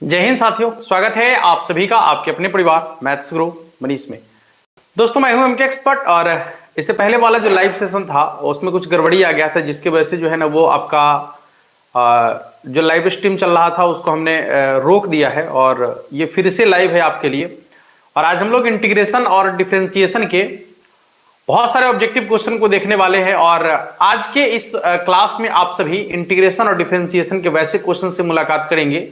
जय हिंद साथियों, स्वागत है आप सभी का आपके अपने परिवार मैथ्स गुरु मनीष में। दोस्तों मैं हूं एमके एक्सपर्ट और इससे पहले वाला जो लाइव सेशन था उसमें कुछ गड़बड़ी आ गया था, जिसकी वजह से जो है ना वो आपका जो लाइव स्ट्रीम चल रहा था उसको हमने रोक दिया है और ये फिर से लाइव है आपके लिए। और आज हम लोग इंटीग्रेशन और डिफरेंशिएशन के बहुत सारे ऑब्जेक्टिव क्वेश्चन को देखने वाले हैं और आज के इस क्लास में आप सभी इंटीग्रेशन और डिफरेंशिएशन के वैसे क्वेश्चन से मुलाकात करेंगे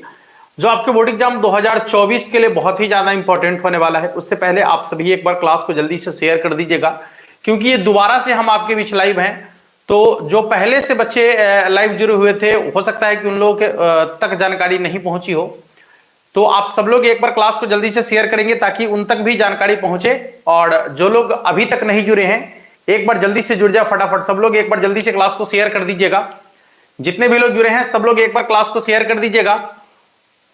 जो आपके बोर्ड एग्जाम 2024 के लिए बहुत ही ज्यादा इंपॉर्टेंट होने वाला है। उससे पहले आप सभी एक बार क्लास को जल्दी से शेयर कर दीजिएगा, क्योंकि ये दोबारा से हम आपके बीच लाइव हैं। तो जो पहले से बच्चे लाइव जुड़े हुए थे, हो सकता है कि उन लोगों के तक जानकारी नहीं पहुंची हो, तो आप सब लोग एक बार क्लास को जल्दी से शेयर करेंगे ताकि उन तक भी जानकारी पहुंचे। और जो लोग अभी तक नहीं जुड़े हैं एक बार जल्दी से जुड़ जाए फटाफट। सब लोग एक बार जल्दी से क्लास को शेयर कर दीजिएगा। जितने भी लोग जुड़े हैं सब लोग एक बार क्लास को शेयर कर दीजिएगा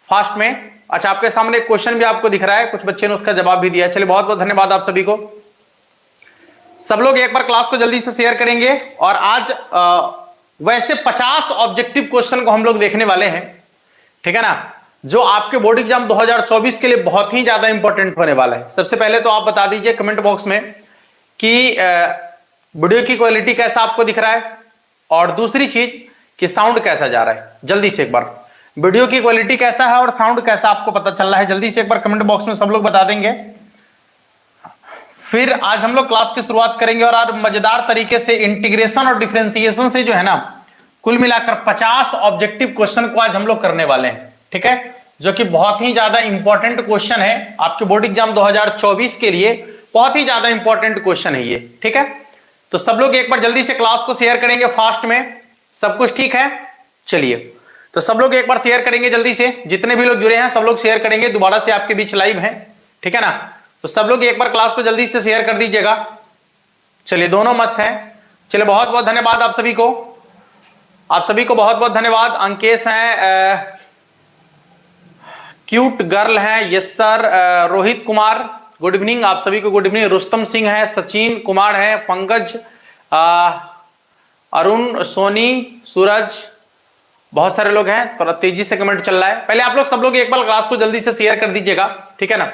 फास्ट में। अच्छा, आपके सामने एक क्वेश्चन भी आपको दिख रहा है, कुछ बच्चे ने उसका जवाब भी दिया। चलिए बहुत बहुत धन्यवाद आप सभी को। सब लोग एक बार क्लास को जल्दी से शेयर करेंगे। और आज वैसे 50 ऑब्जेक्टिव क्वेश्चन को हम लोग देखने वाले हैं, ठीक है ना, जो आपके बोर्ड एग्जाम 2024 के लिए बहुत ही ज्यादा इंपॉर्टेंट होने वाला है। सबसे पहले तो आप बता दीजिए कमेंट बॉक्स में कि वीडियो की क्वालिटी कैसा आपको दिख रहा है, और दूसरी चीज कि साउंड कैसा जा रहा है। जल्दी से एक बार वीडियो की क्वालिटी कैसा है और साउंड कैसा आपको पता चल रहा है, जल्दी से एक बार कमेंट बॉक्स में सब लोग बता देंगे। फिर आज हम लोग क्लास की शुरुआत करेंगे और आज मजेदार तरीके से इंटीग्रेशन और डिफरेंशिएशन से जो है ना कुल मिलाकर 50 ऑब्जेक्टिव क्वेश्चन को आज हम लोग करने वाले हैं, ठीक है, जो कि बहुत ही ज्यादा इंपॉर्टेंट क्वेश्चन है आपके बोर्ड एग्जाम 2024 के लिए। बहुत ही ज्यादा इंपॉर्टेंट क्वेश्चन है ये, ठीक है। तो सब लोग एक बार जल्दी से क्लास को शेयर करेंगे फास्ट में। सब कुछ ठीक है? चलिए, तो सब लोग एक बार शेयर करेंगे जल्दी से। जितने भी लोग जुड़े हैं सब लोग शेयर करेंगे, दोबारा से आपके बीच लाइव है, ठीक है ना। तो सब लोग एक बार क्लास को जल्दी से शेयर कर दीजिएगा। चलिए, दोनों मस्त हैं। चलिए, बहुत बहुत धन्यवाद आप सभी को। आप सभी को बहुत बहुत धन्यवाद। अंकेश हैं, क्यूट गर्ल है, yes sir. Rohit Kumar good evening, आप सभी को गुड इवनिंग। रुस्तम सिंह है, सचिन कुमार है, पंकज, अरुण, सोनी, सूरज, बहुत सारे लोग हैं। थोड़ा तेजी से कमेंट चल रहा है। पहले आप लोग सब लोग एक बार क्लास को जल्दी से शेयर कर दीजिएगा, ठीक है ना।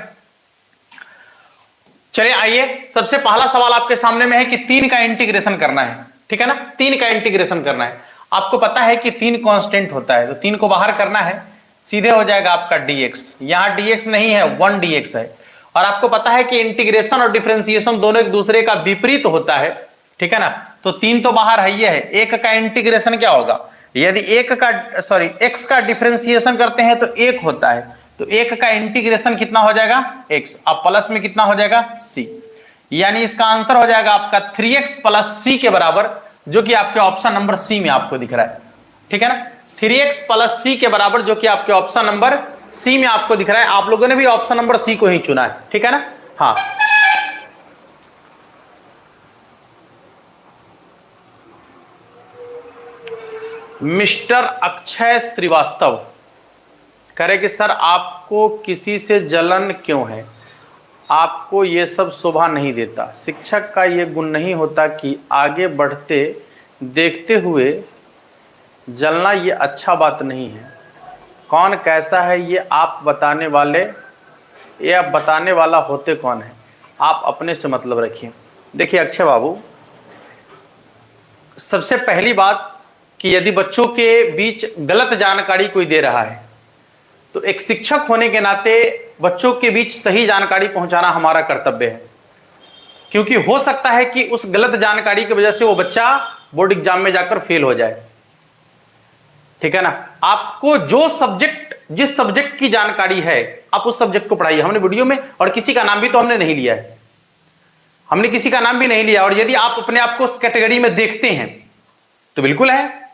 चलिए आइए, सबसे पहला सवाल आपके सामने में है कि 3 का इंटीग्रेशन करना है, ठीक है ना। 3 का इंटीग्रेशन करना है। आपको पता है कि 3 कांस्टेंट होता है, तो 3 को बाहर करना है, सीधे हो जाएगा आपका dx। यहां dx नहीं है, 1 dx है। और आपको पता है कि इंटीग्रेशन और डिफरेंशिएशन दोनों एक दूसरे का विपरीत होता है, ठीक है ना। तो 3 तो बाहर है, ये है। 1 का इंटीग्रेशन क्या होगा? यदि x का डिफरेंशिएशन करते हैं तो 1 होता है, तो 1 का इंटीग्रेशन कितना हो जाएगा? x। अब प्लस में कितना हो जाएगा? c। यानी इसका आंसर हो जाएगा आपका 3x प्लस c के बराबर, जो कि आपके ऑप्शन नंबर सी में आपको दिख रहा है, ठीक है ना। 3x प्लस c के बराबर, जो कि आपके ऑप्शन नंबर सी में आपको दिख रहा है। आप लोगों ने भी ऑप्शन नंबर सी को ही चुना है, ठीक है ना। हाँ, मिस्टर अक्षय श्रीवास्तव कह रहे कि सर आपको किसी से जलन क्यों है? आपको ये सब शोभा नहीं देता। शिक्षक का ये गुण नहीं होता कि आगे बढ़ते देखते हुए जलना, ये अच्छा बात नहीं है। कौन कैसा है ये आप बताने वाले, ये आप बताने वाला होते कौन है? आप अपने से मतलब रखिए। देखिए अक्षय बाबू, सबसे पहली बात कि यदि बच्चों के बीच गलत जानकारी कोई दे रहा है तो एक शिक्षक होने के नाते बच्चों के बीच सही जानकारी पहुंचाना हमारा कर्तव्य है, क्योंकि हो सकता है कि उस गलत जानकारी की वजह से वो बच्चा बोर्ड एग्जाम में जाकर फेल हो जाए, ठीक है ना। आपको जो सब्जेक्ट, जिस सब्जेक्ट की जानकारी है आप उस सब्जेक्ट को पढ़ाइए। हमने वीडियो में, और किसी का नाम भी तो हमने नहीं लिया है, हमने किसी का नाम भी नहीं लिया। और यदि आप अपने आप को उस कैटेगरी में देखते हैं तो बिल्कुल है,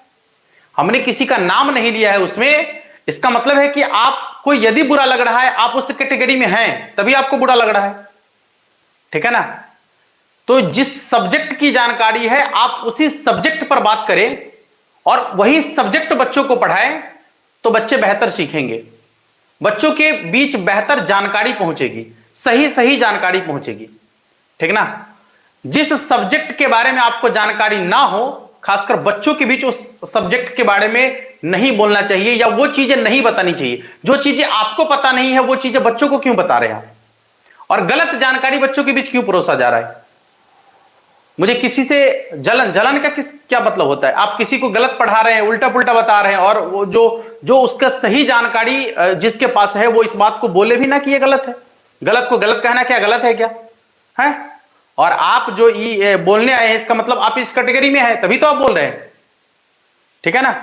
हमने किसी का नाम नहीं लिया है उसमें। इसका मतलब है कि आपको यदि बुरा लग रहा है, आप उस कैटेगरी में हैं, तभी आपको बुरा लग रहा है, ठीक है ना। तो जिस सब्जेक्ट की जानकारी है आप उसी सब्जेक्ट पर बात करें और वही सब्जेक्ट बच्चों को पढ़ाएं, तो बच्चे बेहतर सीखेंगे, बच्चों के बीच बेहतर जानकारी पहुंचेगी, सही जानकारी पहुंचेगी, ठीक ना। जिस सब्जेक्ट के बारे में आपको जानकारी ना हो खासकर बच्चों के बीच उस सब्जेक्ट के बारे में नहीं बोलना चाहिए या वो चीजें नहीं बतानी चाहिए। जो चीजें आपको पता नहीं है वो चीजें बच्चों को क्यों बता रहे हैं आप, और गलत जानकारी बच्चों के बीच क्यों परोसा जा रहा है। मुझे किसी से जलन का क्या मतलब होता है? आप किसी को गलत पढ़ा रहे हैं, उल्टा पुल्टा बता रहे हैं, और वो जो उसका सही जानकारी जिसके पास है वो इस बात को बोले भी ना कि ये गलत है। गलत को गलत कहना क्या गलत है क्या है? और आप जो ये बोलने आए हैं इसका मतलब आप इस कैटेगरी में है, तभी तो आप बोल रहे हैं, ठीक है ना।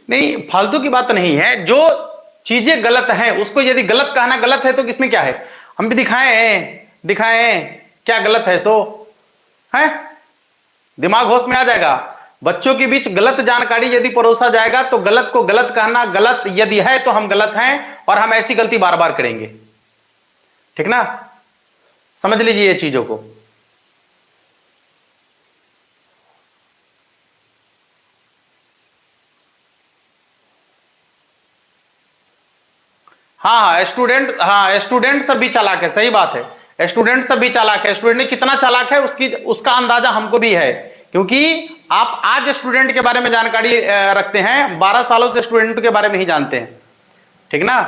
नहीं, फालतू की बात नहीं है। जो चीजें गलत हैं उसको यदि गलत कहना गलत है तो किसमें क्या है? हम भी दिखाएं क्या गलत है सो है, दिमाग होश में आ जाएगा। बच्चों के बीच गलत जानकारी यदि परोसा जाएगा तो गलत को गलत कहना गलत यदि है तो हम गलत हैं और हम ऐसी गलती बार बार करेंगे, ठीक ना। समझ लीजिए ये चीजों को। हाँ, स्टूडेंट सब भी चालाक है, सही बात है। स्टूडेंट सब भी चालाक है। स्टूडेंट ने कितना चालाक है उसका अंदाजा हमको भी है, क्योंकि आप आज स्टूडेंट के बारे में जानकारी रखते हैं, 12 सालों से स्टूडेंट के बारे में ही जानते हैं, ठीक ना।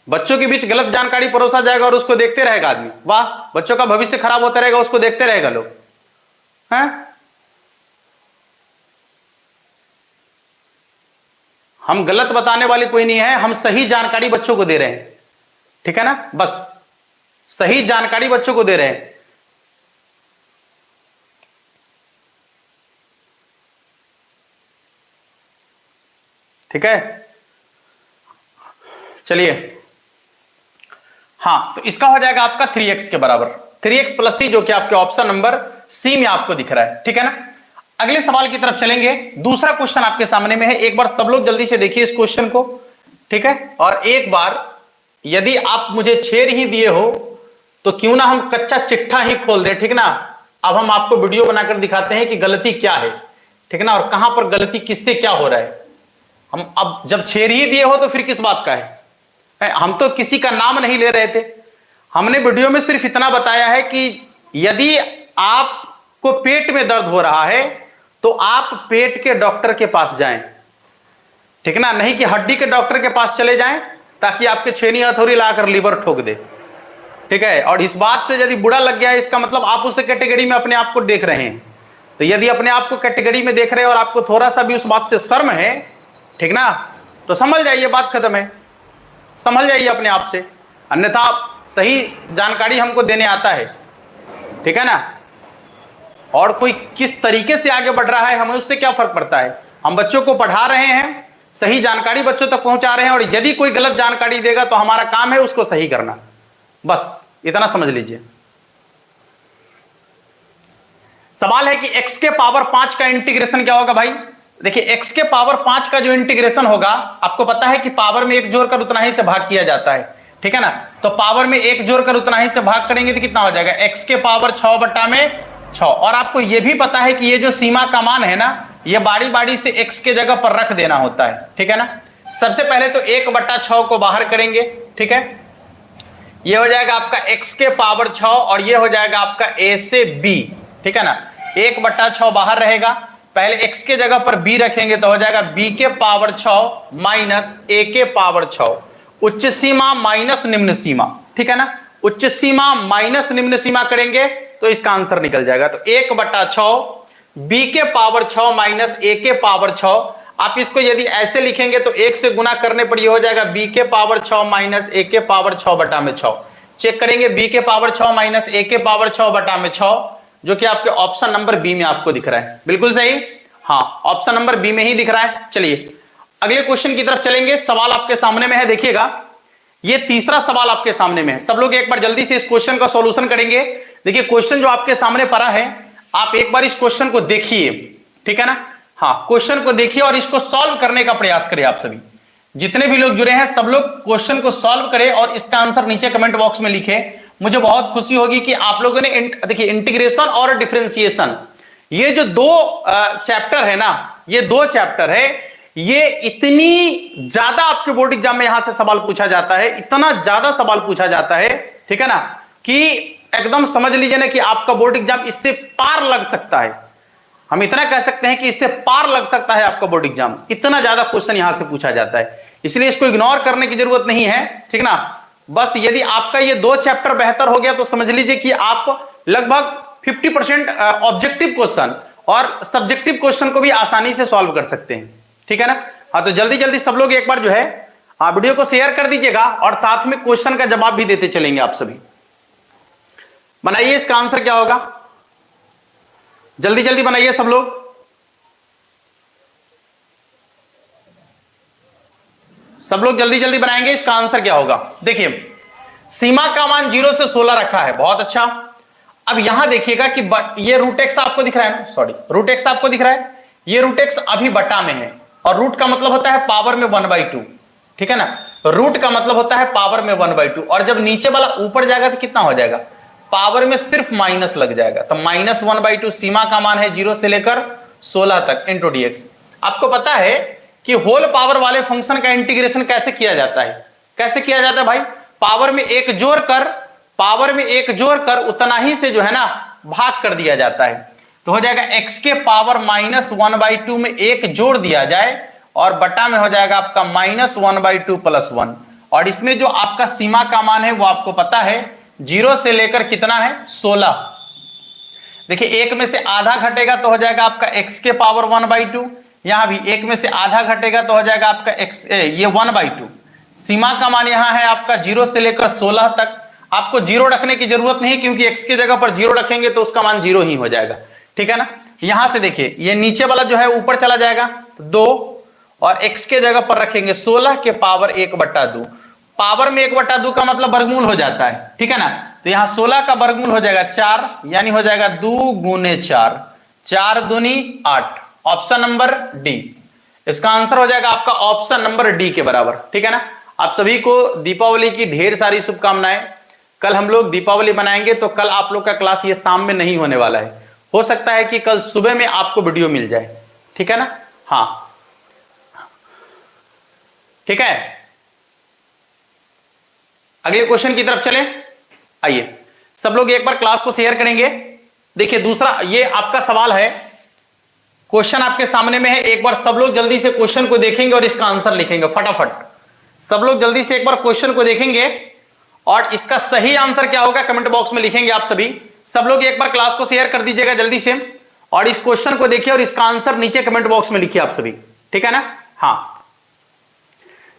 बच्चों के बीच गलत जानकारी परोसा जाएगा और उसको देखते रहेगा आदमी, वाह बच्चों का भविष्य खराब होता रहेगा, उसको देखते रहेगा लोग, हैं। हम गलत बताने वाले कोई नहीं है, हम सही जानकारी बच्चों को दे रहे हैं, ठीक है ना। बस सही जानकारी बच्चों को दे रहे हैं। ठीक है, चलिए। हाँ, तो इसका हो जाएगा आपका 3x के बराबर, 3x प्लस c, जो कि आपके ऑप्शन नंबर सी में आपको दिख रहा है, ठीक है ना। अगले सवाल की तरफ चलेंगे। दूसरा क्वेश्चन आपके सामने में है, एक बार सब लोग जल्दी से देखिए इस क्वेश्चन को, ठीक है। और एक बार यदि आप मुझे 6 ही दिए हो तो क्यों ना हम कच्चा चिट्ठा ही खोल दें, ठीक ना। अब हम आपको वीडियो बनाकर दिखाते हैं कि गलती क्या है, ठीक ना, और कहां पर गलती किससे क्या हो रहा है। हम अब जब 6 ही दिए हो तो फिर किस बात का है? हम तो किसी का नाम नहीं ले रहे थे, हमने वीडियो में सिर्फ इतना बताया है कि यदि आपको पेट में दर्द हो रहा है तो आप पेट के डॉक्टर के पास जाएं, ठीक ना, नहीं कि हड्डी के डॉक्टर के पास चले जाएं ताकि आपके छेनी हथौड़ी लाकर लीवर ठोक दे, ठीक है। और इस बात से यदि बुरा लग गया है इसका मतलब आप उस कैटेगरी में अपने आप को देख रहे हैं। तो यदि अपने आप को कैटेगरी में देख रहे हैं और आपको थोड़ा सा भी उस बात से शर्म है, ठीक ना, तो समझ जाइए बात खत्म है, समझ जाइए अपने आप से। अन्यथा सही जानकारी हमको देने आता है, ठीक है ना, और कोई किस तरीके से आगे बढ़ रहा है हमें उससे क्या फर्क पड़ता है। हम बच्चों को पढ़ा रहे हैं, सही जानकारी बच्चों तक पहुंचा रहे हैं, और यदि कोई गलत जानकारी देगा तो हमारा काम है उसको सही करना, बस इतना समझ लीजिए। सवाल है कि x के पावर 5 का इंटीग्रेशन क्या होगा। भाई देखिए, x के पावर 5 का जो इंटीग्रेशन होगा, आपको पता है कि पावर में 1 जोड़कर उतना ही से भाग किया जाता है, ठीक है ना। तो पावर में 1 जोड़कर उतना ही से भाग करेंगे तो कितना हो जाएगा, x के पावर 6 बटा में 6। और आपको यह भी पता है कि ये जो सीमा का मान है ना, ये बारी बारी से x के जगह पर रख देना होता है, ठीक है ना। सबसे पहले तो 1/6 को बाहर करेंगे, ठीक है, ये हो जाएगा आपका x के पावर 6 और ये हो जाएगा आपका a से b, ठीक है ना। 1/6 बाहर रहेगा, पहले x के जगह पर b रखेंगे तो हो जाएगा b के पावर 6 माइनस a के पावर 6, उच्च सीमा माइनस निम्न सीमा, ठीक है ना। उच्च सीमा माइनस निम्न सीमा करेंगे तो इसका आंसर निकल जाएगा। तो 1/6 b के पावर 6 माइनस a के पावर 6, आप इसको यदि ऐसे लिखेंगे तो 1 से गुना करने पर यह हो जाएगा b के पावर 6 माइनस a के पावर 6 बटा में 6। चेक करेंगे, b के पावर 6 माइनस a के पावर 6 बटा में 6, जो कि आपके ऑप्शन नंबर बी में आपको दिख रहा है, बिल्कुल सही। हाँ, ऑप्शन नंबर बी में ही दिख रहा है। चलिए अगले क्वेश्चन की तरफ चलेंगे। सवाल आपके सामने में है, देखिएगा, ये तीसरा सवाल आपके सामने में है। सब लोग एक बार जल्दी से इस क्वेश्चन का सॉल्यूशन करेंगे। देखिए क्वेश्चन जो आपके सामने पड़ा है, आप एक बार इस क्वेश्चन को देखिए, ठीक है ना। हाँ, क्वेश्चन को देखिए और इसको सॉल्व करने का प्रयास करें। आप सभी जितने भी लोग जुड़े हैं सब लोग क्वेश्चन को सॉल्व करें और इसका आंसर नीचे कमेंट बॉक्स में लिखे। मुझे बहुत खुशी होगी कि आप लोगों ने देखिए इंटीग्रेशन और डिफरेंशिएशन, ये जो दो चैप्टर है ना, ये दो चैप्टर है, ये इतनी ज्यादा आपके बोर्ड एग्जाम में यहां से सवाल पूछा जाता है, इतना ज्यादा सवाल पूछा जाता है, ठीक है ना, कि एकदम समझ लीजिए ना कि आपका बोर्ड एग्जाम इससे पार लग सकता है। हम इतना कह सकते हैं कि इससे पार लग सकता है आपका बोर्ड एग्जाम, इतना ज्यादा क्वेश्चन यहां से पूछा जाता है। इसलिए इसको इग्नोर करने की जरूरत नहीं है, ठीक ना। बस यदि आपका ये दो चैप्टर बेहतर हो गया तो समझ लीजिए कि आप लगभग 50% ऑब्जेक्टिव क्वेश्चन और सब्जेक्टिव क्वेश्चन को भी आसानी से सॉल्व कर सकते हैं, ठीक है ना। हाँ, तो जल्दी जल्दी सब लोग एक बार जो है वीडियो को शेयर कर दीजिएगा और साथ में क्वेश्चन का जवाब भी देते चलेंगे। आप सभी बनाइए, इसका आंसर क्या होगा, जल्दी जल्दी बनाइए सब लोग। सब लोग जल्दी जल्दी बनाएंगे, इसका आंसर क्या होगा। देखिए सीमा का मान 0 से 16 रखा है, बहुत अच्छा। अब यहां देखिएगा कि ये रूट एक्स आपको दिख रहा है ना, सॉरी रूट एक्स आपको दिख रहा है, ये रूट एक्स अभी बटा में है और रूट का मतलब होता है पावर में 1/2, ठीक है ना। रूट का मतलब होता है पावर में 1/2 और जब नीचे वाला ऊपर जाएगा तो कितना हो जाएगा, पावर में सिर्फ माइनस लग जाएगा, तो -1/2 सीमा का मान है 0 से लेकर 16 तक इंटू dx। आपको पता है कि होल पावर वाले फंक्शन का इंटीग्रेशन कैसे किया जाता है, कैसे किया जाता है भाई, पावर में एक जोड़ कर उतना ही से जो है ना भाग कर दिया जाता है। तो हो जाएगा x के पावर -1/2 में एक जोड़ दिया जाए और बटा में हो जाएगा आपका -1/2 + 1। और इसमें जो आपका सीमा का मान है वो आपको पता है 0 से लेकर कितना है 16। देखिए एक में से आधा घटेगा तो हो जाएगा आपका x के पावर 1/2, यहां भी एक में से आधा घटेगा तो हो जाएगा आपका x ये 1/2। सीमा का मान यहां है आपका 0 से लेकर 16 तक। आपको 0 रखने की जरूरत नहीं क्योंकि x की जगह पर 0 रखेंगे तो उसका मान 0 ही हो जाएगा, ठीक है ना। यहां से देखिए ये नीचे वाला जो है ऊपर चला जाएगा 2 और x के जगह पर रखेंगे 16 के पावर 1/2। पावर में 1/2 का मतलब वर्गमूल हो जाता है, ठीक है ना। तो यहां 16 का वर्गमूल हो जाएगा 4, यानी हो जाएगा 2 × 4, 4 दूनी 8। ऑप्शन नंबर डी, इसका आंसर हो जाएगा आपका ऑप्शन नंबर डी के बराबर, ठीक है ना। आप सभी को दीपावली की ढेर सारी शुभकामनाएं। कल हम लोग दीपावली मनाएंगे तो कल आप लोग का क्लास ये शाम में नहीं होने वाला है, हो सकता है कि कल सुबह में आपको वीडियो मिल जाए, ठीक है ना। हाँ ठीक है, अगले क्वेश्चन की तरफ चलें। आइए सब लोग एक बार क्लास को शेयर करेंगे। देखिए दूसरा ये आपका सवाल है, क्वेश्चन आपके सामने में है, एक बार सब लोग जल्दी से क्वेश्चन को देखेंगे और इसका आंसर लिखेंगे फटाफट। सब लोग जल्दी से एक बार क्वेश्चन को देखेंगे और इसका सही आंसर क्या होगा कमेंट बॉक्स में लिखेंगे आप सभी। सब लोग एक बार क्लास को शेयर कर दीजिएगा जल्दी से और इस क्वेश्चन को देखिए और इसका आंसर नीचे कमेंट बॉक्स में लिखिए आप सभी, ठीक है ना। हाँ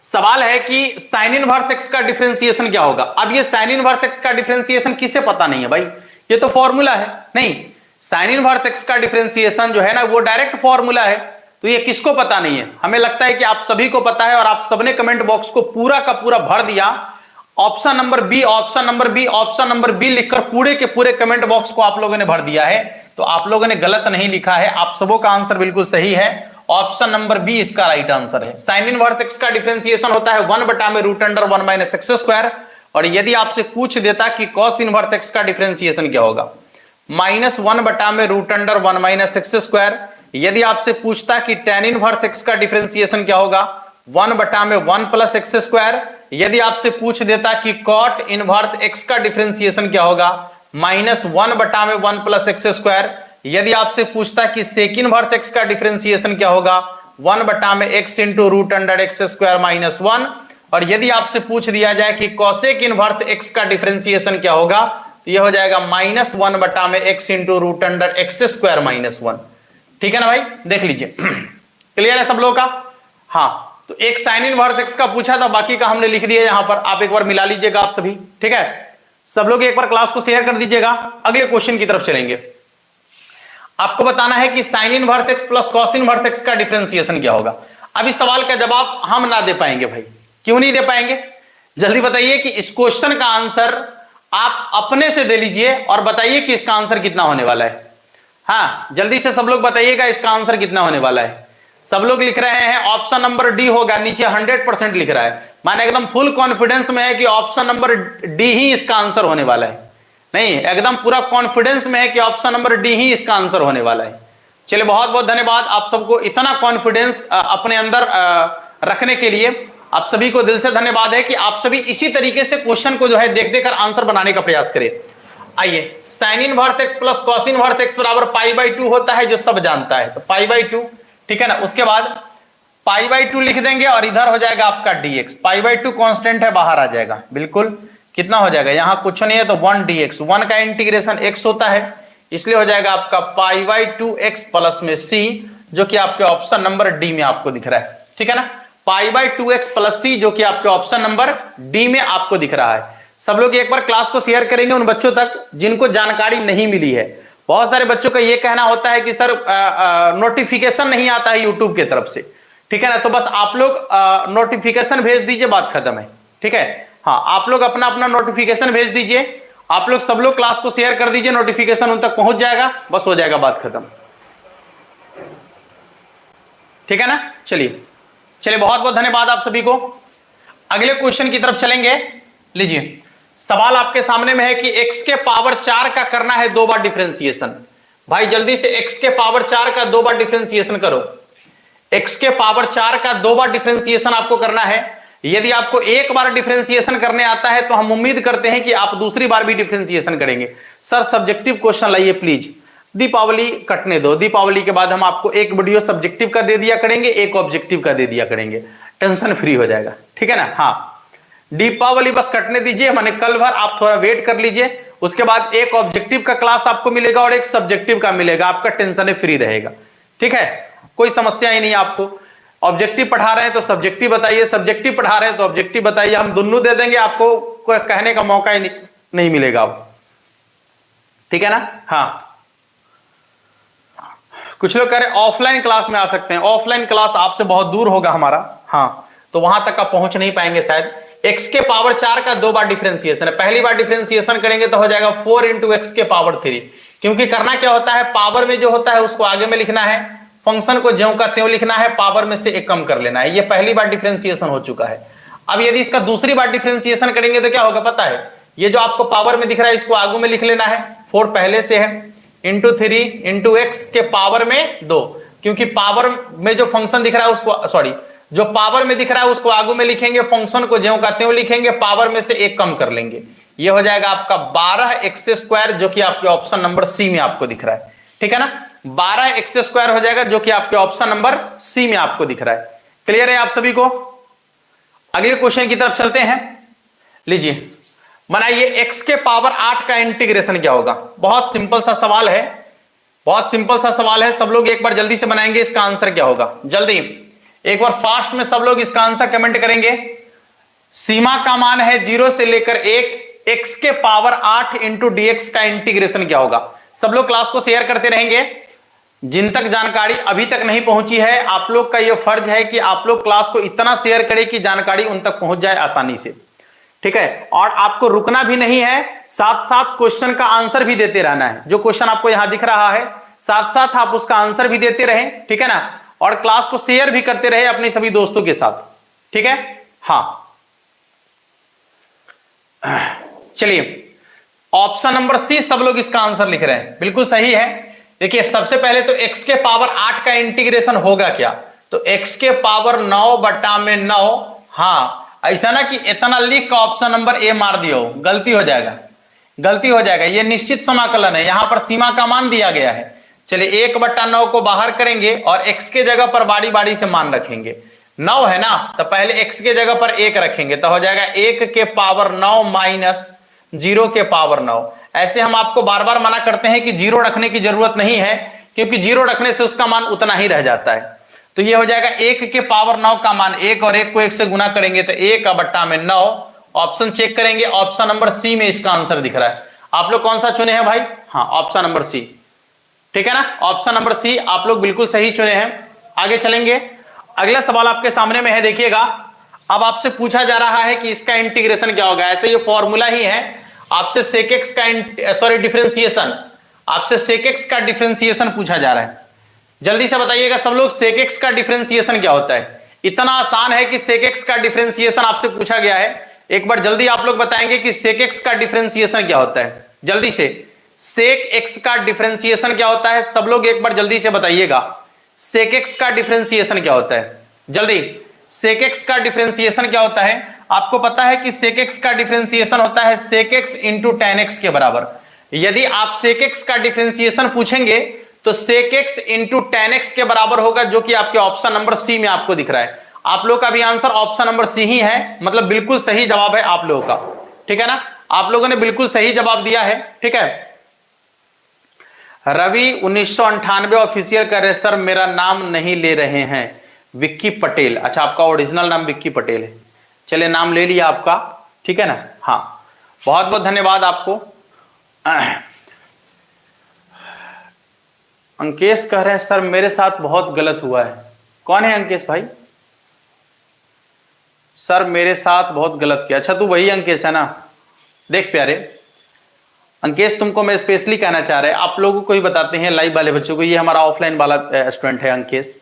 सवाल है कि साइन इनवर्स एक्स का डिफरेंशिएशन क्या होगा। अब ये साइन इनवर्स एक्स का डिफरेंशिएशन किसे पता नहीं है भाई, ये तो फॉर्मूला है। नहीं, साइन इनवर्स एक्स का डिफरेंशिएशन जो है ना वो डायरेक्ट फॉर्मूला है, तो ये किसको पता नहीं है। हमें लगता है कि आप सभी को पता है और आप सबने कमेंट बॉक्स को पूरा का पूरा भर दिया। Option number B, option number B, option number B लिखकर पूरे के पूरे कमेंट बॉक्स को आप लोगों ने भर दिया है। तो आप लोगों ने गलत नहीं लिखा है, आप सबों का आंसर बिल्कुल सही है। ऑप्शन नंबर बी इसका राइट आंसर है। साइन इनवर्स एक्स का डिफरेंशिएशन होता है 1/√1 - x²। और यदि आपसे पूछ देता कि कॉस इनवर्स एक्स का डिफरेंशिएशन क्या होगा, -1/√1 - x²। यदि आपसे पूछता कि tan इनवर्स एक्स का डिफरेंशिएशन क्या होगा, 1/1 + x²। यदि आपसे पूछ देता कि कॉट इनवर्स एक्स का डिफरेंशिएशन क्या होगा, -1/1 + x²। यदि आपसे पूछता कि सेक इनवर्स एक्स का डिफरेंशिएशन क्या होगा, 1/x × √x² - 1। और यदि आपसे पूछ दिया जाए कि कॉसेक इनवर्स एक्स का डिफरेंशिएशन क्या होगा, तो यह हो जाएगा -1/x × √x² - 1। ठीक है ना भाई, देख लीजिए क्लियर है सब लोगों का। हाँ तो एक साइन इनवर्स एक्स का पूछा था, बाकी का हमने लिख दिया यहां पर, आप एक बार मिला लीजिएगा आप सभी, ठीक है। सब लोग एक बार क्लास को शेयर कर दीजिएगा। अगले क्वेश्चन की तरफ चलेंगे। आपको बताना है कि sine inverse x plus cos inverse x का डिफरेंशिएशन क्या होगा। अब इस सवाल का जवाब हम ना दे पाएंगे भाई, क्यों नहीं दे पाएंगे, जल्दी बताइए कि इस क्वेश्चन का आंसर आप अपने से दे लीजिए और बताइए कि इसका आंसर कितना होने वाला है। हाँ जल्दी से सब लोग बताइएगा इसका आंसर कितना होने वाला है। सब लोग लिख रहे हैं ऑप्शन नंबर डी होगा, नीचे 100% लिख रहा है, माने एकदम फुल कॉन्फिडेंस में है कि ऑप्शन नंबर डी ही इसका आंसर होने वाला है। नहीं, एकदम पूरा कॉन्फिडेंस में है कि ऑप्शन नंबर डी ही इसका आंसर होने वाला है। चलिए बहुत बहुत धन्यवाद आप सबको इतना कॉन्फिडेंस अपने अंदर रखने के लिए। आप सभी को दिल से धन्यवाद है कि आप सभी इसी तरीके से क्वेश्चन को जो है देख देकर आंसर बनाने का प्रयास करें। आइए, sine inverse x plus cos inverse x बराबर π/2 होता है, जो सब जानता है, तो π/2, ठीक है ना। उसके बाद π/2 लिख देंगे और इधर हो जाएगा आपका dx। π/2 कांस्टेंट है, बाहर आ जाएगा, बिल्कुल कितना हो जाएगा, यहां कुछ नहीं है तो 1 dx, 1 का इंटीग्रेशन x होता है, इसलिए हो जाएगा आपका π/2x प्लस में c, जो कि आपके ऑप्शन नंबर डी में आपको दिख रहा है, ठीक है ना। π/2x प्लस c जो कि आपके ऑप्शन नंबर डी में आपको दिख रहा है। सब लोग एक बार क्लास को शेयर करेंगे उन बच्चों तक जिनको जानकारी नहीं मिली है। बहुत सारे बच्चों का ये कहना होता है कि सर नोटिफिकेशन नहीं आता है यूट्यूब की तरफ से, ठीक है ना। तो बस आप लोग नोटिफिकेशन भेज दीजिए, बात खत्म है, ठीक है। हाँ, आप लोग अपना अपना नोटिफिकेशन भेज दीजिए, आप लोग सब लोग क्लास को शेयर कर दीजिए, नोटिफिकेशन उन तक पहुंच जाएगा, बस हो जाएगा, बात खत्म, ठीक है ना। चलिए बहुत बहुत धन्यवाद आप सभी को। अगले क्वेश्चन की तरफ चलेंगे। लीजिए, सवाल आपके सामने में है कि x के पावर 4 का करना है 2 बार डिफरेंशिएशन। भाई जल्दी से x के पावर 4 का 2 बार डिफरेंशिएशन करो। x के पावर 4 का 2 बार डिफरेंशिएशन आपको करना है। यदि आपको एक बार डिफरेंशिएशन करने आता है तो हम उम्मीद करते हैं कि आप दूसरी बार भी डिफरेंशिएशन करेंगे। सर सब्जेक्टिव क्वेश्चन लाइए प्लीज, दीपावली कटने दो, दीपावली के बाद हम आपको एक वीडियो सब्जेक्टिव का दे दिया करेंगे, एक ऑब्जेक्टिव का दे दिया करेंगे, टेंशन फ्री हो जाएगा, ठीक है ना। हाँ, दीपावली बस कटने दीजिए, माने कल भर आप थोड़ा वेट कर लीजिए, उसके बाद एक ऑब्जेक्टिव का क्लास आपको मिलेगा और एक सब्जेक्टिव का मिलेगा, आपका टेंशन फ्री रहेगा, ठीक है। कोई समस्या ही नहीं आपको। ऑब्जेक्टिव पढ़ा रहे हैं तो सब्जेक्टिव बताइए, सब्जेक्टिव पढ़ा रहे हैं तो ऑब्जेक्टिव बताइए, हम दोनों दे देंगे, आपको कोई कहने का मौका ही नहीं मिलेगा अब, ठीक है ना। हाँ, कुछ लोग कह रहे ऑफलाइन क्लास में आ सकते हैं, ऑफलाइन क्लास आपसे बहुत दूर होगा हमारा, हाँ, तो वहां तक आप पहुंच नहीं पाएंगे शायद। x के पावर 4 का 2 बार डिफरेंशिएशन है, पहली बार डिफरेंशिएशन करेंगे तो हो जाएगा 4 इंटू एक्स के पावर 3, क्योंकि करना क्या होता है, पावर में जो होता है उसको आगे में लिखना है, फंक्शन को ज्यों का त्यों लिखना है, पावर में से एक कम कर लेना है। ये पहली बार डिफरेंशिएशन हो चुका है। अब यदि इसका दूसरी बार डिफरेंशिएशन करेंगे तो क्या होगा पता है, ये जो आपको पावर में दिख रहा है इसको आगे में लिख लेना है, 4 पहले से है, इंटू 3 इंटू एक्स के पावर में 2, क्योंकि पावर में जो फंक्शन दिख रहा है उसको, सॉरी, जो पावर में दिख रहा है उसको आगू में लिखेंगे, फंक्शन को ज्यों का त्यों लिखेंगे, पावर में से एक कम कर लेंगे, ये हो जाएगा आपका 12x², जो कि आपके ऑप्शन नंबर सी में आपको दिख रहा है, ठीक है ना। 12x² हो जाएगा, जो कि आपके ऑप्शन नंबर सी में आपको दिख रहा है। क्लियर है आप सभी को। अगले क्वेश्चन की तरफ चलते हैं। लीजिए, बनाइए x के पावर 8 का इंटीग्रेशन क्या होगा। बहुत सिंपल सा सवाल है, बहुत सिंपल सा सवाल है, सब लोग एक बार जल्दी से बनाएंगे, इसका आंसर क्या होगा, जल्दी एक बार फास्ट में सब लोग इसका आंसर कमेंट करेंगे। सीमा का मान है 0 से लेकर 1, x के पावर 8 इंटू dx का इंटीग्रेशन क्या होगा। सब लोग क्लास को शेयर करते रहेंगे, जिन तक जानकारी अभी तक नहीं पहुंची है, आप लोग का यह फर्ज है कि आप लोग क्लास को इतना शेयर करें कि जानकारी उन तक पहुंच जाए आसानी से, ठीक है। और आपको रुकना भी नहीं है, साथ साथ क्वेश्चन का आंसर भी देते रहना है। जो क्वेश्चन आपको यहां दिख रहा है साथ साथ आप उसका आंसर भी देते रहें, ठीक है ना, और क्लास को शेयर भी करते रहे अपने सभी दोस्तों के साथ, ठीक है। हाँ, चलिए ऑप्शन नंबर सी सब लोग इसका आंसर लिख रहे हैं, बिल्कुल सही है। देखिए सबसे पहले तो x के पावर 8 का इंटीग्रेशन होगा क्या, तो x के पावर 9/9, हाँ ऐसा ना कि इतना लिख का ऑप्शन नंबर ए मार दियो, गलती हो जाएगा, गलती हो जाएगा। ये निश्चित समाकलन है, यहां पर सीमा का मान दिया गया है। चलिए 1/9 को बाहर करेंगे और x के जगह पर बारी बारी से मान रखेंगे। 9 है ना, तो पहले x के जगह पर 1 रखेंगे, तो हो जाएगा 1 के पावर 9 माइनस 0 के पावर 9। ऐसे हम आपको बार बार मना करते हैं कि 0 रखने की जरूरत नहीं है, क्योंकि 0 रखने से उसका मान उतना ही रह जाता है। तो ये हो जाएगा 1 के पावर 9 का मान 1, और 1 को 1 से गुना करेंगे तो 1/9। ऑप्शन चेक करेंगे, ऑप्शन नंबर सी में इसका आंसर दिख रहा है। आप लोग कौन सा चुने हैं भाई, हाँ ऑप्शन नंबर सी, ठीक है ना, ऑप्शन नंबर सी आप लोग बिल्कुल सही चुने हैं। आगे चलेंगे, अगला सवाल आपके सामने में है, देखिएगा। अब आपसे पूछा जा रहा है कि इसका इंटीग्रेशन क्या होगा। ऐसे ये फॉर्मूला ही है, आपसे सेक एक्स का डिफरेंशिएशन आपसे sec x का डिफरेंशिएशन पूछा जा रहा है, जल्दी से बताइएगा सब लोग sec x का डिफरेंशिएशन क्या होता है। इतना आसान है कि sec x का डिफरेंशिएशन आपसे पूछा गया है, एक बार जल्दी आप लोग बताएंगे कि sec x का डिफरेंशिएशन क्या होता है। जल्दी से sec x का डिफरेंशिएशन क्या होता है, सब लोग एक बार जल्दी से बताइएगा sec x का डिफरेंशिएशन क्या होता है। जल्दी, sec x का डिफरेंशिएशन क्या होता है। आपको पता है कि sec x का डिफरेंशिएशन होता है sec x into tan x के बराबर। यदि आप sec x का डिफरेंशिएशन पूछेंगे तो sec x into tan x के बराबर होगा, जो कि आपके ऑप्शन नंबर सी में आपको दिख रहा है। आप लोग का भी आंसर ऑप्शन नंबर सी ही है, मतलब बिल्कुल सही जवाब है आप लोगों का, ठीक है ना। आप लोगों ने बिल्कुल सही जवाब दिया है, ठीक है। रवि 1998 ऑफिशियल कह रहे सर मेरा नाम नहीं ले रहे हैं, विक्की पटेल। अच्छा, आपका ओरिजिनल नाम विक्की पटेल है, चलिए नाम ले लिया आपका, ठीक है ना। हाँ, बहुत बहुत धन्यवाद आपको। अंकेश कह रहे हैं सर मेरे साथ बहुत गलत हुआ है। कौन है अंकेश भाई? सर मेरे साथ बहुत गलत किया। अच्छा, तू वही अंकेश है ना। देख प्यारे अंकेश, तुमको मैं स्पेशली कहना चाह रहा है, आप लोगों को ही बताते हैं लाइव वाले बच्चों को, ये हमारा ऑफलाइन वाला स्टूडेंट है अंकेश।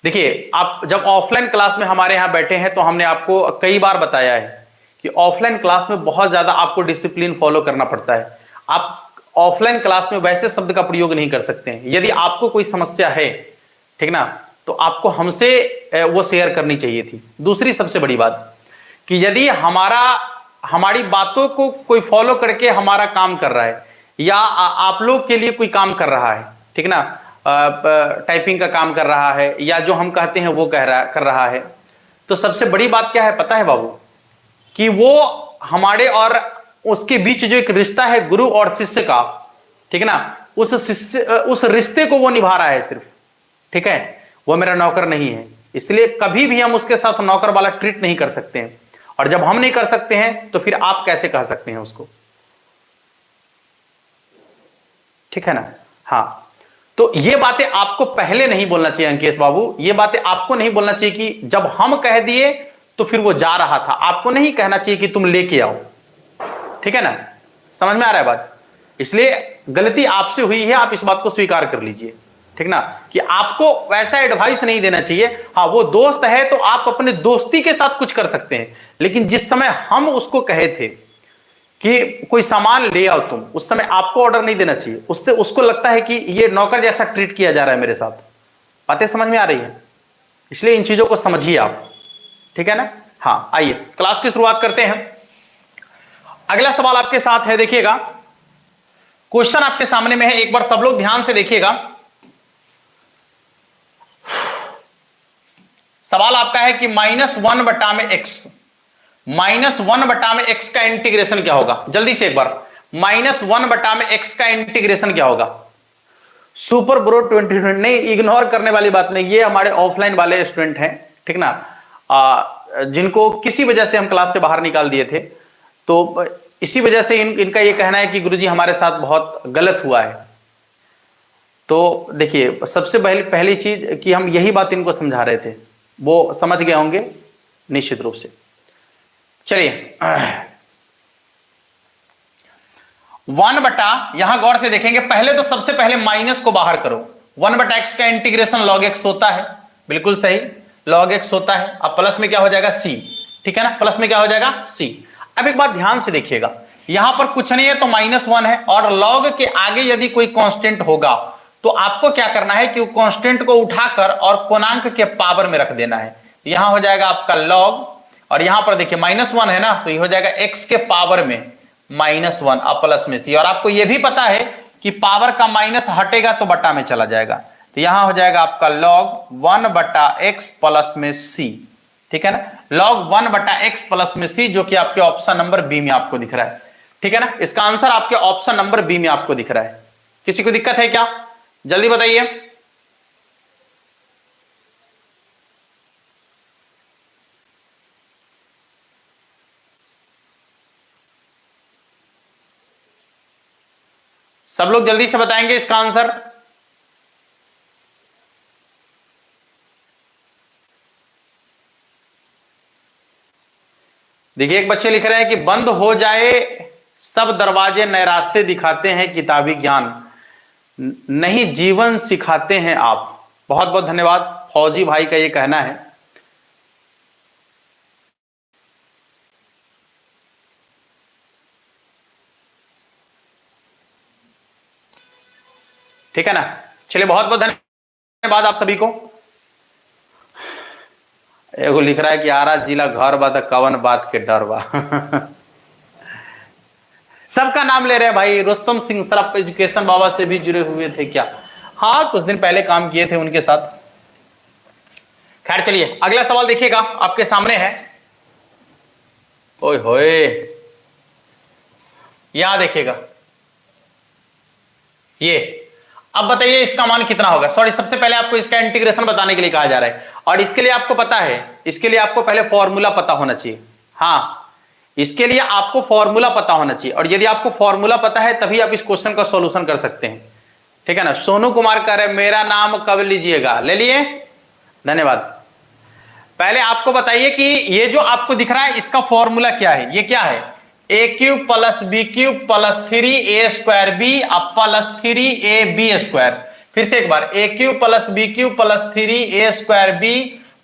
देखिए, आप जब ऑफलाइन क्लास में हमारे यहाँ बैठे हैं तो हमने आपको कई बार बताया है कि ऑफलाइन क्लास में बहुत ज्यादा आपको डिसिप्लिन फॉलो करना पड़ता है। आप ऑफलाइन क्लास में वैसे शब्द का प्रयोग नहीं कर सकते हैं। यदि आपको कोई समस्या है, ठीक ना, तो आपको हमसे वो शेयर करनी चाहिए थी। दूसरी सबसे बड़ी बात कि यदि हमारी बातों को कोई फॉलो करके हमारा काम कर रहा है या आप लोग के लिए कोई काम कर रहा है, ठीक ना, टाइपिंग का काम कर रहा है या जो हम कहते हैं वो कर रहा है, तो सबसे बड़ी बात क्या है पता है बाबू, कि वो हमारे और उसके बीच जो एक रिश्ता है गुरु और शिष्य का, ठीक है ना, उस रिश्ते को वो निभा रहा है सिर्फ, ठीक है। वो मेरा नौकर नहीं है, इसलिए कभी भी हम उसके साथ नौकर वाला ट्रीट नहीं कर सकते हैं। और जब हम नहीं कर सकते हैं तो फिर आप कैसे कह सकते हैं उसको, ठीक है ना। हाँ, तो ये बातें आपको पहले नहीं बोलना चाहिए अंकेश बाबू, ये बातें आपको नहीं बोलना चाहिए कि जब हम कह दिए तो फिर वो जा रहा था। आपको नहीं कहना चाहिए कि तुम लेके आओ, ठीक है ना। समझ में आ रहा है बात। इसलिए गलती आपसे हुई है, आप इस बात को स्वीकार कर लीजिए, ठीक ना, कि आपको वैसा एडवाइस नहीं देना चाहिए। हाँ, वो दोस्त है तो आप अपने दोस्ती के साथ कुछ कर सकते हैं, लेकिन जिस समय हम उसको कहे थे कि कोई सामान ले आओ तुम, उस समय आपको ऑर्डर नहीं देना चाहिए। उससे उसको लगता है कि ये नौकर जैसा ट्रीट किया जा रहा है मेरे साथ। बातें समझ में आ रही है? इसलिए इन चीजों को समझिए आप, ठीक है ना। हाँ, आइए क्लास की शुरुआत करते हैं। अगला सवाल आपके साथ है, देखिएगा क्वेश्चन आपके सामने में है, एक बार सब लोग ध्यान से देखिएगा। सवाल आपका है कि -1 बटा में x, -1 बटा में x का इंटीग्रेशन क्या होगा। जल्दी से एक बार, -1 बटा में x का इंटीग्रेशन क्या होगा। सुपर ब्रो 2020 नहीं, इग्नोर करने वाली बात नहीं, ये हमारे ऑफलाइन वाले स्टूडेंट हैं, ठीक ना, जिनको किसी वजह से हम क्लास से बाहर निकाल दिए थे, तो इसी वजह से इनका ये कहना है कि गुरुजी हमारे साथ बहुत गलत हुआ है। तो देखिए, सबसे पहली चीज कि हम यही बात इनको समझा रहे थे, वो समझ गए होंगे निश्चित रूप से। चलिए 1 बटा, यहां गौर से देखेंगे, पहले तो सबसे पहले माइनस को बाहर करो। 1 बटा x का इंटीग्रेशन log x होता है, बिल्कुल सही, log x होता है। अब प्लस में क्या हो जाएगा c, ठीक है ना, प्लस में क्या हो जाएगा c। अब एक बात ध्यान से देखिएगा, यहां पर कुछ नहीं है तो -1 है, और log के आगे यदि कोई कांस्टेंट होगा तो आपको क्या करना है कि कांस्टेंट को उठाकर और पूर्णांक के पावर में रख देना है। यहां हो जाएगा आपका log, और यहां पर देखिए -1 है ना, तो ये हो जाएगा x के पावर में -1 और प्लस में c। और आपको यह भी पता है कि पावर का माइनस हटेगा तो बटा में चला जाएगा, तो यहां हो जाएगा आपका log 1 बटा x प्लस में c, ठीक है ना, log 1 बटा x प्लस में c, जो कि आपके ऑप्शन नंबर बी में आपको दिख रहा है, ठीक है ना। इसका आंसर आपके ऑप्शन नंबर बी में आपको दिख रहा है। किसी को दिक्कत है क्या, जल्दी बताइए। सब लोग जल्दी से बताएंगे इसका आंसर। देखिए, एक बच्चे लिख रहे हैं कि बंद हो जाए सब दरवाजे, नए रास्ते दिखाते हैं किताबी ज्ञान। नहीं जीवन सिखाते हैं आप। बहुत बहुत धन्यवाद, फौजी भाई का ये कहना है। ठीक है ना, चलिए बहुत बहुत धन्यवाद आप सभी को। एगो लिख रहा है कि आरा जिला घर बा त कवन बात के डर बा। सबका नाम ले रहे हैं भाई। रुस्तम सिंह सर आप एजुकेशन बाबा से भी जुड़े हुए थे क्या? हाँ, कुछ दिन पहले काम किए थे उनके साथ। खैर चलिए अगला सवाल देखिएगा, आपके सामने है। ओए होए, यहां देखिएगा ये। अब बताइए इसका मान कितना होगा। सॉरी, सबसे पहले आपको इसका इंटीग्रेशन बताने के लिए कहा जा रहा है, और इसके लिए आपको पता है, इसके लिए आपको पहले फॉर्मूला पता होना चाहिए। हाँ, इसके लिए आपको फॉर्मूला पता होना चाहिए, और यदि आपको फॉर्मूला पता है तभी आप इस क्वेश्चन का सॉल्यूशन कर सकते हैं। ठीक है ना। सोनू कुमार कह रहे मेरा नाम कब लीजिएगा, ले लिए, धन्यवाद। पहले आपको बताइए कि ये जो आपको दिख रहा है इसका फॉर्मूला क्या है। ये क्या है? A cube plus B cube plus 3a square B plus 3ab square. फिर से एक बार, A cube plus B cube plus 3a square B